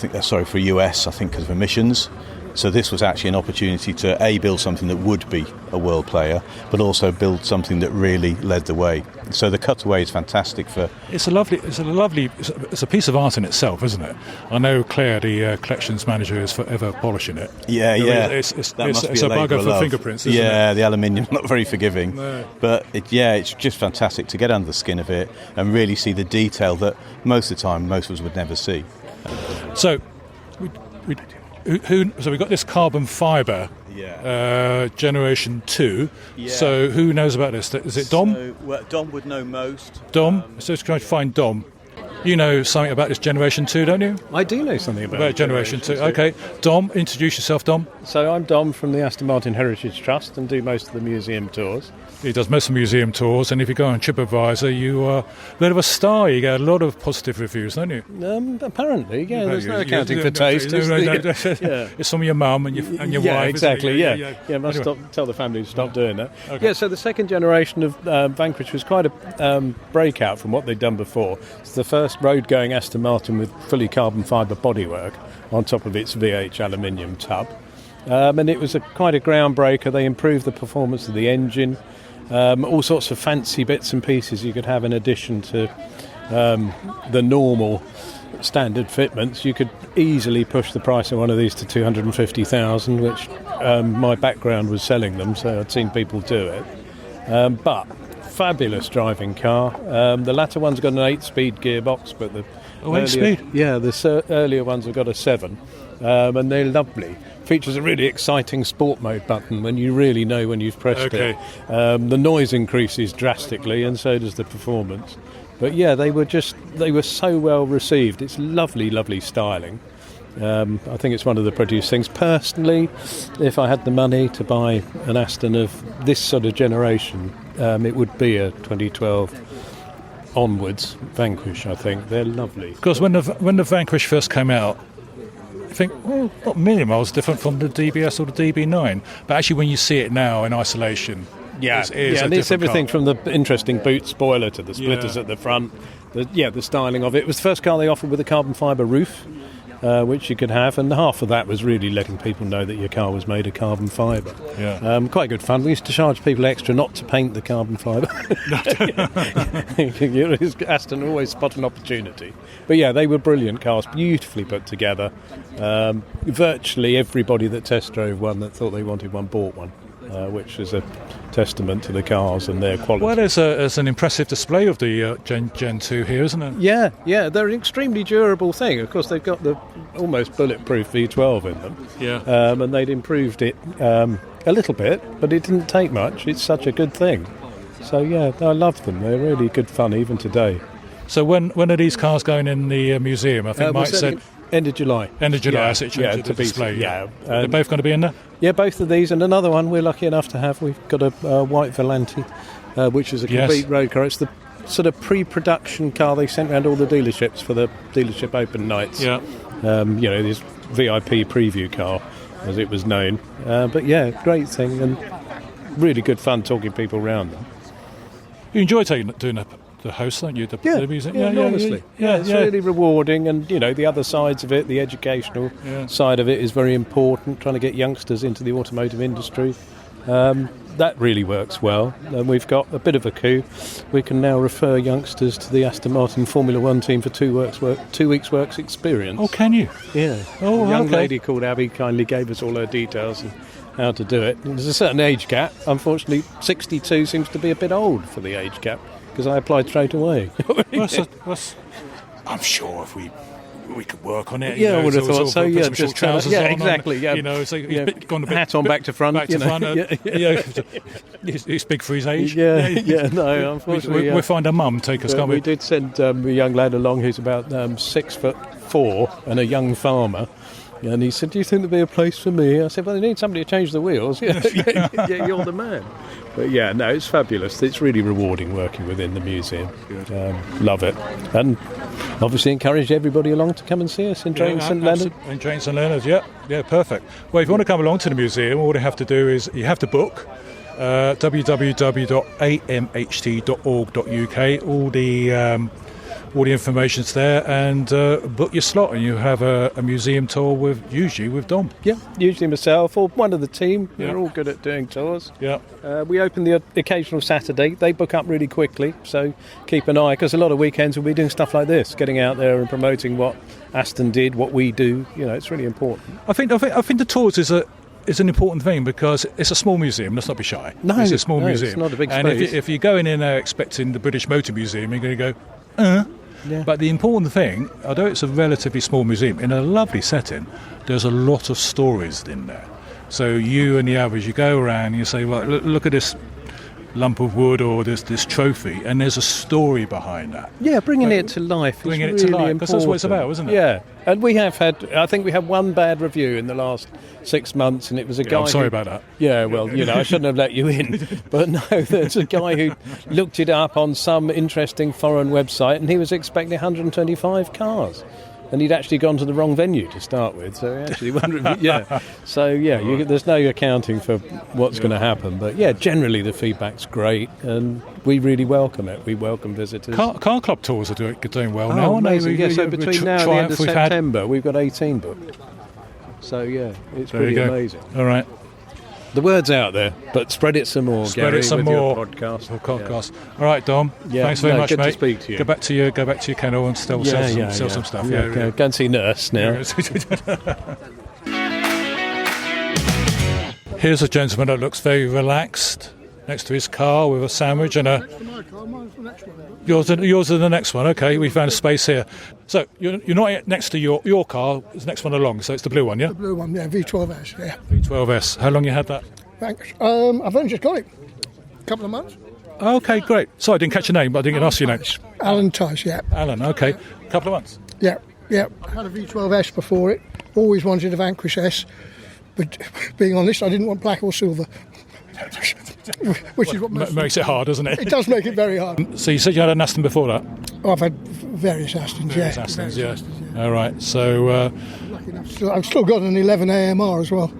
For US, I think, because of emissions. So this was actually an opportunity to build something that would be a world player, but also build something that really led the way. So the cutaway is fantastic for. It's a piece of art in itself, isn't it? I know Claire, the collections manager, is forever polishing it. Yeah. It's a bugger for fingerprints, isn't it? The aluminium's not very forgiving. No. But it's just fantastic to get under the skin of it and really see the detail that most of the time most of us would never see. So, so we've got this carbon fibre generation 2. Yeah. So who knows about this? Is it Dom? Dom would know most. Dom? So let's try to find Dom. You know something about this generation 2, don't you? I do know something about generation 2. Okay. Dom, introduce yourself, Dom. So I'm Dom from the Aston Martin Heritage Trust and do most of the museum tours. He does most of the museum tours, and if you go on TripAdvisor, you are a bit of a star. You get a lot of positive reviews, don't you? Apparently, yeah. There's no accounting for taste. It's from your mum and your wife. Exactly. Yeah. Must tell the family to stop doing that. Okay. Yeah. So the second generation of Vanquish was quite a breakout from what they'd done before. It's the first road-going Aston Martin with fully carbon fibre bodywork on top of its VH aluminium tub. And it was quite a groundbreaker. They improved the performance of the engine. All sorts of fancy bits and pieces you could have in addition to the normal standard fitments. You could easily push the price of one of these to 250,000, which my background was selling them, so I'd seen people do it. But fabulous driving car. The latter one's got an 8-speed gearbox, but the 8-speed? Yeah, the earlier ones have got a 7, and they're lovely. Features a really exciting sport mode button when you really know when you've pressed it. The noise increases drastically, and so does the performance. But yeah, they were so well received. It's lovely styling. I think it's one of the prettiest things. Personally, if I had the money to buy an Aston of this sort of generation, it would be a 2012 onwards Vanquish. I think they're lovely. Because when the Vanquish first came out, I think, well, not a million miles different from the DBS or the DB9, but actually when you see it now in isolation, and it's everything from the interesting boot spoiler to the splitters at the front. The styling of it. It was the first car they offered with a carbon fibre roof, which you could have, and half of that was really letting people know that your car was made of carbon fibre. Yeah. Quite good fun. We used to charge people extra not to paint the carbon fibre. Aston always spot an opportunity. But yeah, they were brilliant cars, beautifully put together. Virtually everybody that test drove one that thought they wanted one bought one, which is a testament to the cars and their quality. Well, there's an impressive display of the Gen 2 here, isn't it? Yeah, they're an extremely durable thing. Of course, they've got the almost bulletproof V12 in them. Yeah. And they'd improved it a little bit, but it didn't take much. It's such a good thing. So yeah, I love them. They're really good fun even today. So when are these cars going in the museum? I think Mike said end of July. End of July, Yeah, as it yeah, changed to the be- display. yeah. They're both going to be in there? Yeah, both of these, and another one we're lucky enough to have. We've got a white Volante, which is a Yes. complete road car. It's the sort of pre-production car they sent around all the dealerships for the dealership open nights. Yeah. This VIP preview car, as it was known. But yeah, great thing, and really good fun talking people around them. You enjoy doing the host, don't you? The music? Enormously. It's really rewarding, and the other sides of it, the educational side of it, is very important. Trying to get youngsters into the automotive industry, that really works well. And we've got a bit of a coup. We can now refer youngsters to the Aston Martin Formula One team for 2 weeks' works experience. Oh, can you? Yeah. Oh, a young okay. lady called Abby kindly gave us all her details and how to do it. There's a certain age gap. Unfortunately, 62 seems to be a bit old for the age gap, because I applied straight away. I'm sure if we could work on it. Yeah, I would have thought so. Yeah, Some short trousers on, exactly. Yeah, so he's gone a bit, hat on back to front. Back to front. He's big for his age. Yeah. No, unfortunately, we'll find a mum take us. Can't we did send a young lad along who's about 6'4" and a young farmer. And he said, "Do you think there'd be a place for me?" I said, "Well, they need somebody to change the wheels." Yeah, you're the man. But yeah, no, it's fabulous. It's really rewarding working within the museum. Love it. And obviously encourage everybody along to come and see us in Drayton St Leonard. In Drayton St Leonard, yeah, perfect. Well, if you want to come along to the museum, all you have to do is you have to book www.amht.org.uk. All the information's there, and book your slot, and you have a museum tour usually with Dom. Yeah, usually myself or one of the team. We're all good at doing tours. Yeah. We open the occasional Saturday. They book up really quickly, so keep an eye, because a lot of weekends we'll be doing stuff like this, getting out there and promoting what Aston did, what we do. It's really important. I think the tours is an important thing, because it's a small museum. Let's not be shy. No, it's a small museum. It's not a big and space. if you're going in there expecting the British Motor Museum, you're going to go, Yeah. But the important thing, although it's a relatively small museum, in a lovely setting, there's a lot of stories in there. So you and the others, you go around and you say, well, look at this lump of wood or this trophy, and there's a story behind that. Yeah, bringing it to life. Bringing is it to really life, because that's what it's about, isn't it? Yeah, and I think we had one bad review in the last 6 months, and it was a guy. I'm sorry about that. Yeah, well, I shouldn't have let you in, but no, there's a guy who looked it up on some interesting foreign website, and he was expecting 125 cars. And he'd actually gone to the wrong venue to start with, so he actually wondered. There's no accounting for what's going to happen, but generally the feedback's great, and we really welcome it. We welcome visitors. Car club tours are doing well now, aren't they? Amazing. So between now and the end of September, we've got 18 booked. So it's pretty amazing. All right. The word's out there, but spread it some more. Spread Gary, it some with more. Your podcast. All right, Dom. Yeah, thanks very much, good mate. to speak to you. Go back to your kennel and sell some stuff. Go and see Nurse now. Here's a gentleman that looks very relaxed next to his car with a sandwich and a. Yours are the next one. Okay, we found a space here. So you're not next to your car. It's the next one along. So it's the blue one, yeah. The blue one, yeah, V12S, yeah. V12S. How long you had that? Thanks. I've only just got it. A couple of months. Okay, great. Sorry, I didn't catch your name, but I didn't ask your name. Alan Tice, yeah. Alan. Okay, a couple of months. Yeah. I had a V12S before it. Always wanted a Vanquish S, but being honest, I didn't want black or silver. Which is what makes it hard, doesn't it? It does make it very hard. So you said you had an Aston before that? Oh, I've had various Astons, yeah. All right. So I've still got an 11 AMR as well.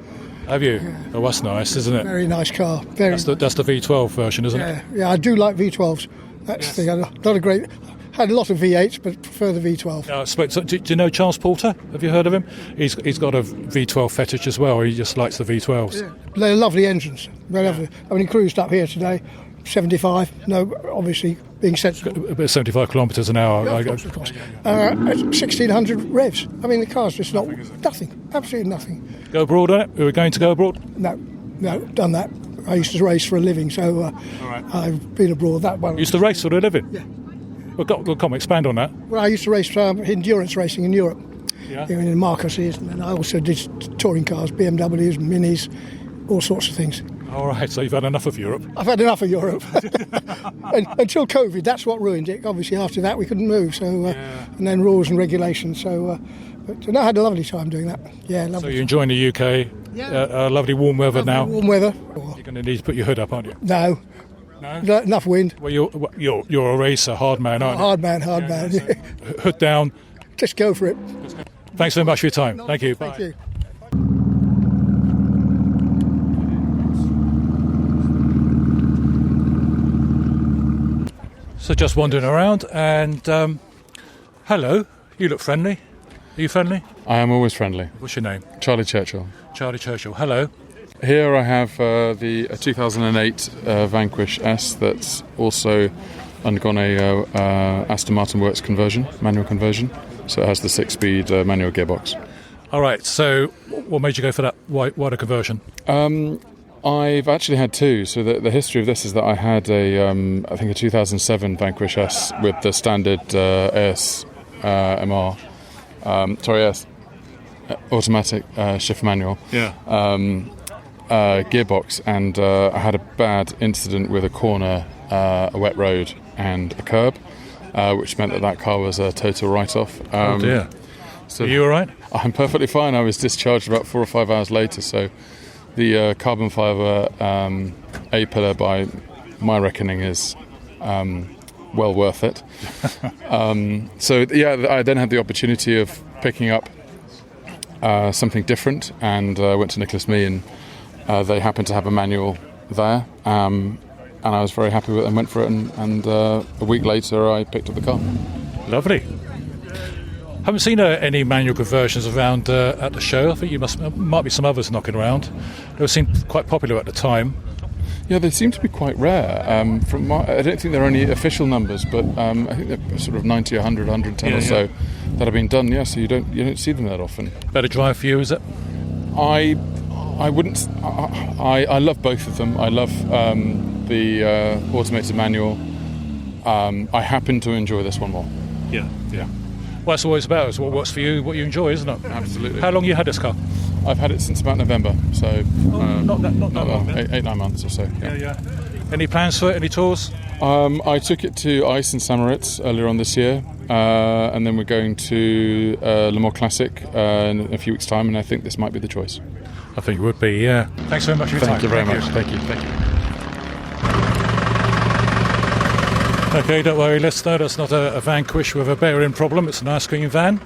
Have you? Yeah. Oh, that's nice, isn't it? Very nice car. That's the V12 version, isn't it? Yeah, I do like V12s. That's the thing. Had a lot of V8s, but prefer the V12. So, do you know Charles Porter? Have you heard of him? He's got a V12 fetish as well. He just likes the V12s. Yeah. They're lovely engines. They're lovely. I mean, he cruised up here today, 75. No, obviously being sensible. About 75 kilometres an hour. Yeah, of course. 1,600 revs. I mean, the car's just nothing. Absolutely nothing. Go abroad on it? Are we going to go abroad? No, done that. I used to race for a living, so I've been abroad. That one. You used to race for a living? Yeah. Well, come expand on that. Well, I used to race endurance racing in Europe. Yeah. In Marcus's, and then I also did touring cars, BMWs, Minis, all sorts of things. All right, so you've had enough of Europe. I've had enough of Europe. Until COVID, that's what ruined it. Obviously, after that, we couldn't move. So, and then rules and regulations. So, but I had a lovely time doing that. Yeah, lovely. So you're enjoying the UK? Yeah. Lovely warm weather now. Warm weather. You're going to need to put your hood up, aren't you? No. Enough wind. Well, you're a racer, hard man, aren't you? Hard man. Hood down. Just go for it. Thanks very much for your time. Thank you. Bye. Thank you. So just wandering around, and hello, you look friendly. Are you friendly? I am always friendly. What's your name? Charlie Churchill. Charlie Churchill, hello. Here I have the 2008 Vanquish S that's also undergone a Aston Martin Works manual conversion. So it has the 6-speed manual gearbox. All right, so what made you go for that wider conversion? I've actually had two. So the history of this is that I had I think a 2007 Vanquish S with the standard AS automatic shift manual. Yeah. Gearbox, and I had a bad incident with a corner, a wet road and a curb, which meant that car was a total write-off. Oh dear. So are you all right? I'm perfectly fine. I was discharged about 4 or 5 hours later, so the carbon fibre A-pillar, by my reckoning, is well worth it. So yeah, I then had the opportunity of picking up something different, and went to Nicholas Mee, and they happened to have a manual there, and I was very happy with it and went for it, and a week later I picked up the car. Lovely. Haven't seen any manual conversions around at the show. I think might be some others knocking around. They seemed quite popular at the time. Yeah, they seem to be quite rare. I don't think there are any official numbers, but I think they're sort of 90, 100, 110 or so that have been done. Yeah, so you don't see them that often. Better drive for you, is it? I wouldn't. I love both of them. I love the automated manual. I happen to enjoy this one more. Yeah. Well, that's always about. It's what works for you, what you enjoy, isn't it? Absolutely. How long have you had this car? I've had it since about November, so not that long. 8-9 months or so. Yeah. Any plans for it? Any tours? I took it to Ice in St Moritz earlier on this year, and then we're going to Le Mans Classic in a few weeks' time, and I think this might be the choice. I think it would be. Yeah. Thanks very much for your time. Thank you very much. Thank you. Okay, don't worry, listener, that's not a Vanquish with a bearing problem, it's an ice cream van.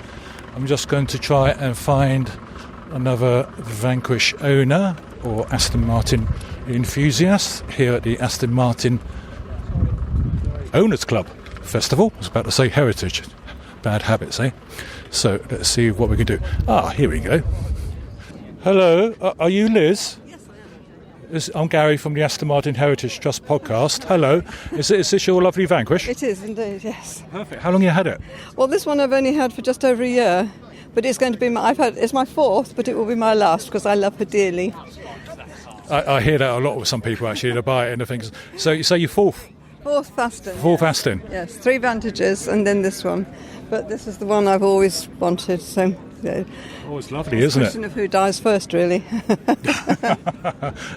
I'm just going to try and find another Vanquish owner or Aston Martin enthusiast here at the Aston Martin Owners Club Festival. I was about to say heritage. Bad habits, eh? So let's see what we can do. Here we go. Hello, are you Liz? I'm Gary from the Aston Martin Heritage Trust podcast. Hello. Is this your lovely Vanquish? It is indeed, yes. Perfect. How long have you had it? Well, this one I've only had for just over a year, but it's going to be it's my fourth, but it will be my last because I love her dearly. I hear that a lot with some people actually. They buy it and things. So you say you're fourth? Fourth Aston. Fourth Aston. Yes, 3 Vantages and then this one, but this is the one I've always wanted. So. Yeah. Oh, it's lovely, isn't it? It's a question of who dies first, really.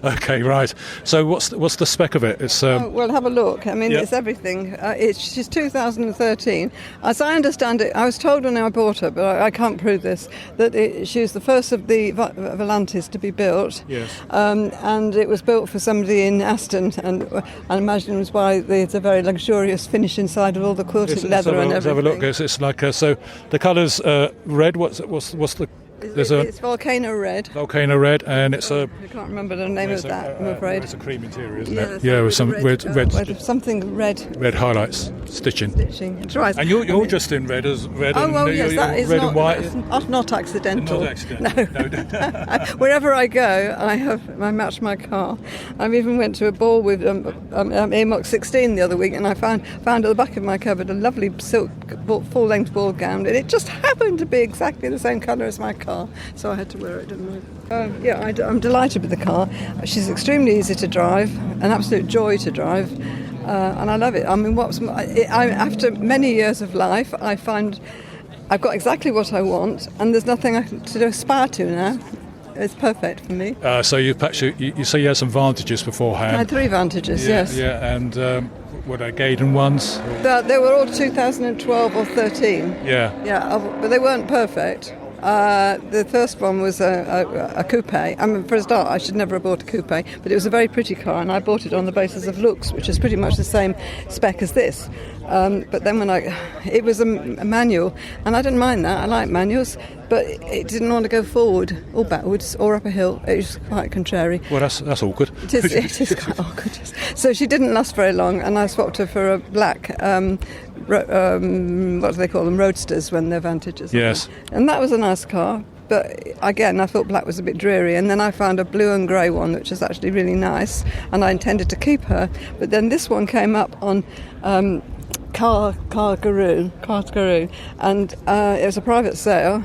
Okay, right. So what's the spec of it? It's well, have a look. I mean, It's everything. She's 2013. As I understand it, I was told when I bought her, but I can't prove this, that she was the first of the Volantes to be built. Yes. And it was built for somebody in Aston, and I imagine it was why there's a very luxurious finish inside with all the quilted leather and everything. Let's have a look. It's like so. The colour's red. What's the It's Volcano Red. Volcano Red, and it's a... I can't remember the name of that, I'm afraid. It's a cream interior, isn't Yes, it? Yeah, with some red something red. Red highlights, stitching. That's right. And you're just in red as red and that is red not, and white. That's not accidental. Not accidental. No. Wherever I go, I match my car. I even went to a ball with AMOC 16 the other week, and I found at the back of my cupboard a lovely silk full-length ball gown, and it just happened to be exactly the same colour as my car, so I had to wear it, didn't I? I'm delighted with the car. She's extremely easy to drive, an absolute joy to drive, and I love it. I mean, after many years of life, I find I've got exactly what I want, and there's nothing to aspire to now. It's perfect for me. So you say you had some Vantages beforehand. I had 3 Vantages, yes. Yeah, and were they Gaydon ones? They were all 2012 or 13. Yeah. Yeah, but they weren't perfect. The first one was a coupe. I mean, for a start, I should never have bought a coupe, but it was a very pretty car, and I bought it on the basis of looks, which is pretty much the same spec as this. But then it was a manual, and I didn't mind that. I like manuals, but it didn't want to go forward or backwards or up a hill. It was quite contrary. Well, that's awkward. It is quite awkward. So she didn't last very long, and I swapped her for a black. What do they call them? Roadsters when they're Vantages. Yes. And that was a nice car. But again, I thought black was a bit dreary, and then I found a blue and grey one, which is actually really nice, and I intended to keep her. But then this one came up on Kargaroo, and it was a private sale.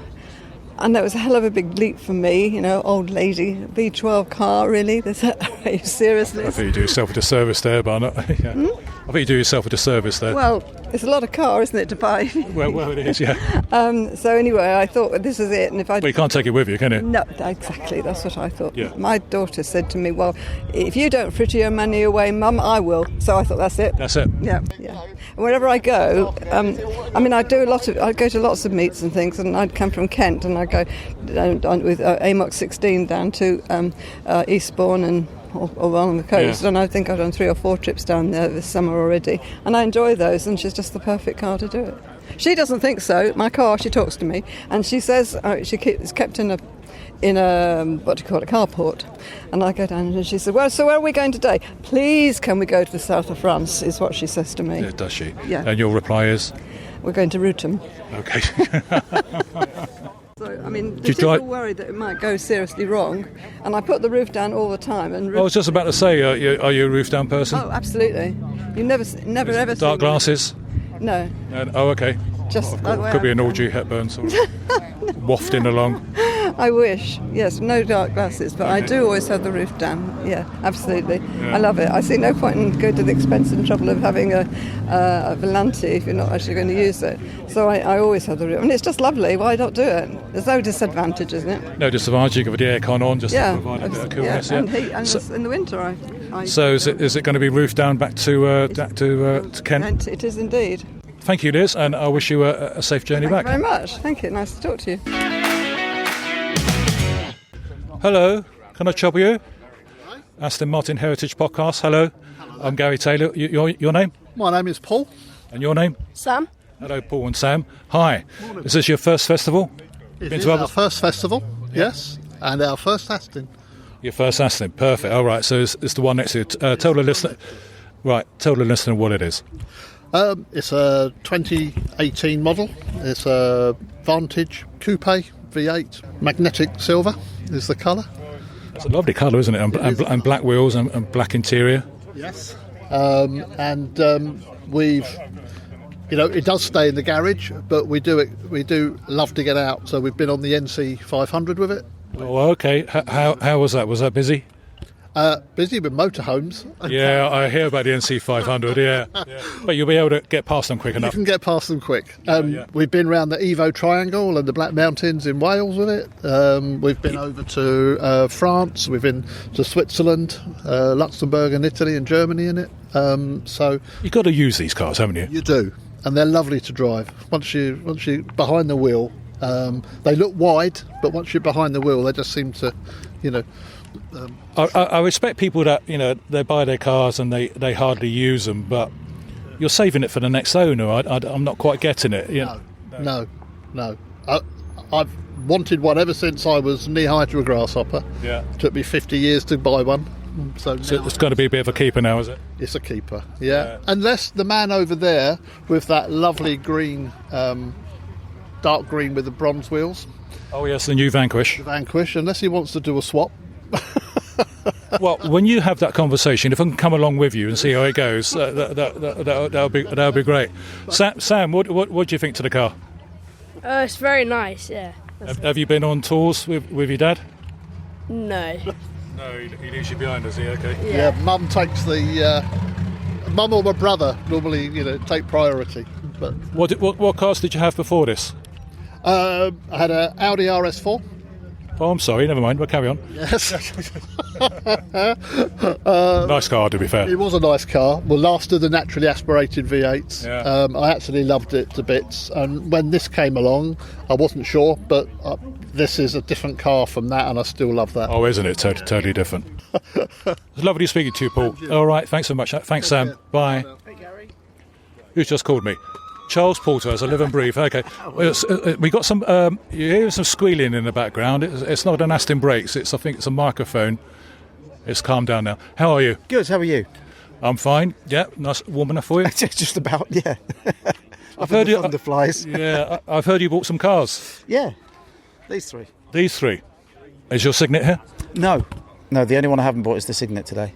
And that was a hell of a big leap for me, old lady, V12 car, really? Are you seriously? I think you do yourself a disservice there, Barnett. Yeah. I think you do yourself a disservice there. Well, it's a lot of car, isn't it, to buy? Well, it is, yeah. So anyway, I thought, this is it. And if Well, you can't take it with you, can you? No, exactly. That's what I thought. Yeah. My daughter said to me, well, if you don't fritter your money away, Mum, I will. So I thought, that's it. That's it. Yeah. And wherever I go, I go to lots of meets and things, and I'd come from Kent, and I go with AMOC 16 down to Eastbourne and or along the coast, and I think I've done 3 or 4 trips down there this summer already, and I enjoy those, and she's just the perfect car to do it. She doesn't think so. My car, she talks to me, and she says it's kept in a what do you call it, carport, and I go down and she said, well, so where are we going today? Please can we go to the south of France, is what she says to me. Yeah, does she? Yeah. And your reply is? We're going to Rootham. Okay. So, I mean, the people worried that it might go seriously wrong, and I put the roof down all the time. And I was just about to say, are you a roof down person? Oh, absolutely. You never ever dark glasses? No. Oh, okay. Just could be an Audrey Hepburn sort of wafting along. I wish. Yes, no dark glasses, but I do always have the roof down. Yeah, absolutely. Yeah. I love it. I see no point in going to the expense and trouble of having a Volante if you're not actually going to use it. So I always have the roof. I mean, it's just lovely. Why not do it? There's no disadvantage, isn't it? No disadvantage. You can put the aircon on just to provide a bit of coolness. Yeah, and heat. And in the winter, So is it going to be roof down back to Kent? It is indeed. Thank you, Liz, and I wish you a safe journey back. Thank you very much. Thank you. Nice to talk to you. Hello, can I trouble you? Aston Martin Heritage Podcast. Hello. I'm Gary Taylor. Your name? My name is Paul. And your name? Sam. Hello, Paul and Sam. Hi. Morning. Is this your first festival? It is our first festival, yes, and our first Aston. Your first Aston, perfect. All right, so it's the one next to it. Tell the listener what it is. It's a 2018 model. It's a Vantage Coupe V8 magnetic silver is the colour. It's a lovely colour, isn't it? And black wheels and black interior. Yes. We've, it does stay in the garage, but we do love to get out. So we've been on the NC 500 with it. Oh, okay. How was that? Was that busy? Busy with motorhomes. Yeah, I hear about the NC 500. Yeah. But you'll be able to get past them quick enough. You can get past them quick. We've been around the Evo Triangle and the Black Mountains in Wales with it. We've been over to France. We've been to Switzerland, Luxembourg, and Italy and Germany in it. So you've got to use these cars, haven't you? You do, and they're lovely to drive. Once you're behind the wheel, they look wide, but once you're behind the wheel, they just seem to, I respect people that they buy their cars and they hardly use them, but you're saving it for the next owner. I'm not quite getting it. No. wanted one ever since I was knee-high to a grasshopper. Yeah. Took me 50 years to buy one. So it's going to be a bit of a keeper now, is it? It's a keeper, yeah. Unless the man over there with that lovely green, dark green with the bronze wheels. Oh yes, the new Vanquish. The Vanquish, unless he wants to do a swap. Well, when you have that conversation, if I can come along with you and see how it goes, that'll be great. Sam, what do you think to the car? It's very nice, yeah. Have you been on tours with your dad? No. No, he leaves you behind, does he? Okay. Yeah, Mum takes the... Mum or my brother normally, take priority. But What cars did you have before this? I had an Audi RS4. Oh, I'm sorry, never mind, we'll carry on. Yes. Nice car, to be fair. It was a nice car. Well, last of the naturally aspirated V8s. Yeah. I actually loved it to bits. And when this came along, I wasn't sure, but this is a different car from that, and I still love that. Oh, isn't it? Totally different. It's lovely speaking to you, Paul. All right, thanks so much. Thanks, Sam. Bye. Hey, Gary. Who's just called me? Charles Porter, as I live and breathe. Okay, we got some. You hear some squealing in the background. It's not an Aston brakes. I think it's a microphone. It's calmed down now. How are you? Good. How are you? I'm fine. Yeah, nice warm enough for you. Just about. Yeah. I've heard you. Thunderflies. Yeah, I've heard you bought some cars. Yeah, these three. These three. Is your Signet here? No. The only one I haven't bought is the Signet today.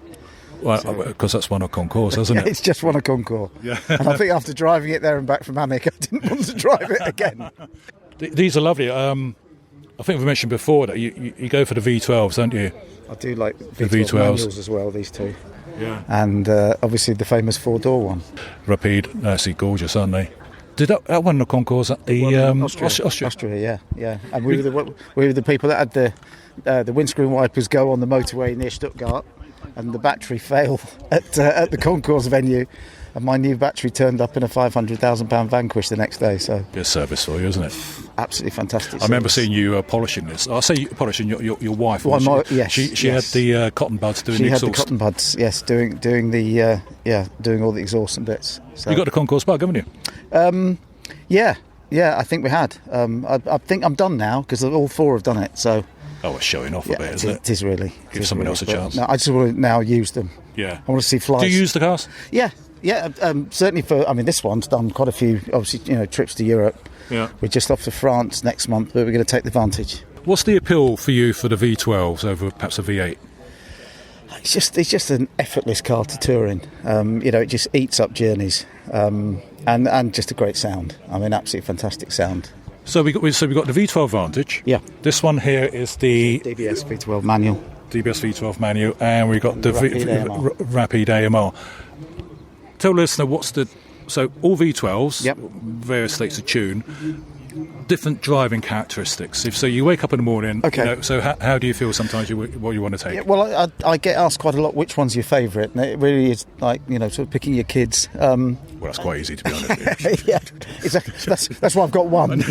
Well, because that's one of Concours, isn't it? It's just one of Concours. Yeah. And I think after driving it there and back from AMOC, I didn't want to drive it again. These are lovely. I think we mentioned before that you go for the V12s, don't you? I do like V12 manuals as well, these two. Yeah. And obviously the famous four-door one. Rapide, actually gorgeous, aren't they? Did that one the Concours at the Austria, yeah. And we were the people that had the windscreen wipers go on the motorway near Stuttgart, and the battery fail at the Concours venue, and my new battery turned up in a £500,000 Vanquish the next day. So good service for you, isn't it? Absolutely fantastic. I remember seeing you polishing this. I say polishing your wife. Yes, she had the cotton buds doing the exhaust. She had the cotton buds, yes, doing all the exhaust and bits. So. You got the Concours bug, haven't you? Yeah, I think we had. I think I'm done now because all four have done it. So. Oh, it's showing off a bit, isn't it? It is really. Give someone else a chance. No, I just want to now use them. Yeah. I want to see flies. Do you use the cars? Yeah. Certainly this one's done quite a few, obviously, trips to Europe. Yeah. We're just off to France next month, but we're going to take the Vantage. What's the appeal for you for the V12s over perhaps a V8? It's just an effortless car to tour in. It just eats up journeys, and just a great sound. I mean, absolutely fantastic sound. So we got the V12 Vantage. Yeah. This one here is the DBS V12 manual. DBS V12 manual, and we got the Rapide AMR. Tell the listener all V12s. Yep. Various states of tune. Different driving characteristics. So you wake up in the morning. Okay. So how do you feel sometimes what you want to take? Yeah, well, I get asked quite a lot which one's your favourite, and it really is like sort of picking your kids. Well, that's quite easy to be honest. Yeah, exactly. That's why I've got one.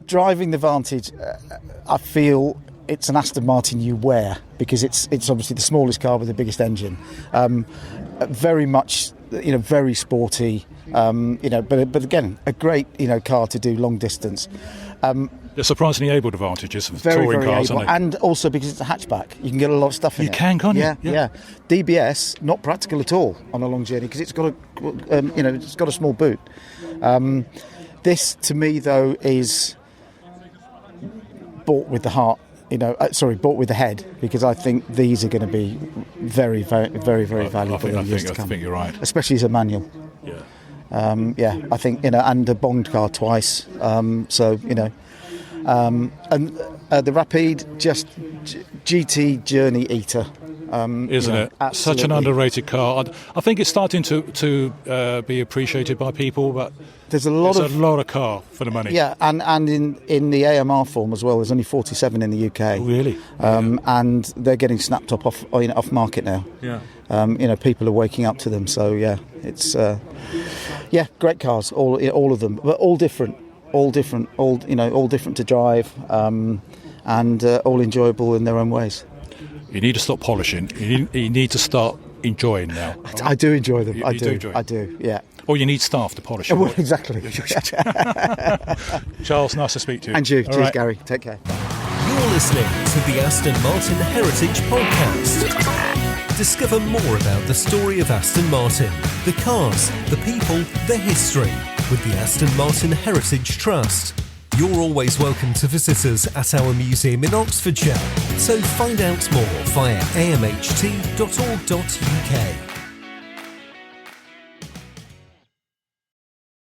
Driving the Vantage, I feel it's an Aston Martin you wear because it's obviously the smallest car with the biggest engine. Very much, very sporty. But again, a great car to do long distance. They're surprisingly able advantages for very, touring very cars, able. aren't they? And also because it's a hatchback, you can get a lot of stuff in it. Can't you? Yeah. DBS not practical at all on a long journey because it's got it's got a small boot. This to me though is bought with the heart. Bought with the head, because I think these are going to be very, very, very, very valuable in years to come. I think you're right. Especially as a manual. Yeah. I think and a Bond car twice. And the Rapide, just GT journey eater. Isn't it? Absolutely. Such an underrated car. I think it's starting to be appreciated by people, but there's a lot of car for the money. Yeah, and in the AMR form as well. There's only 47 in the UK. Oh, really? And they're getting snapped up off market now. Yeah. People are waking up to them. So yeah, it's great cars, all of them, but all different, all different to drive, and all enjoyable in their own ways. You need to stop polishing. You need to start enjoying now. I do enjoy them. You I do enjoy them. I do. Yeah. Or you need staff to polish it. Well, exactly. Charles, nice to speak to you. And you. All Cheers, right. Gary. Take care. You're listening to the Aston Martin Heritage Podcast. Discover more about the story of Aston Martin, the cars, the people, the history with the Aston Martin Heritage Trust. You're always welcome to visit us at our museum in Oxfordshire, so find out more via amht.org.uk.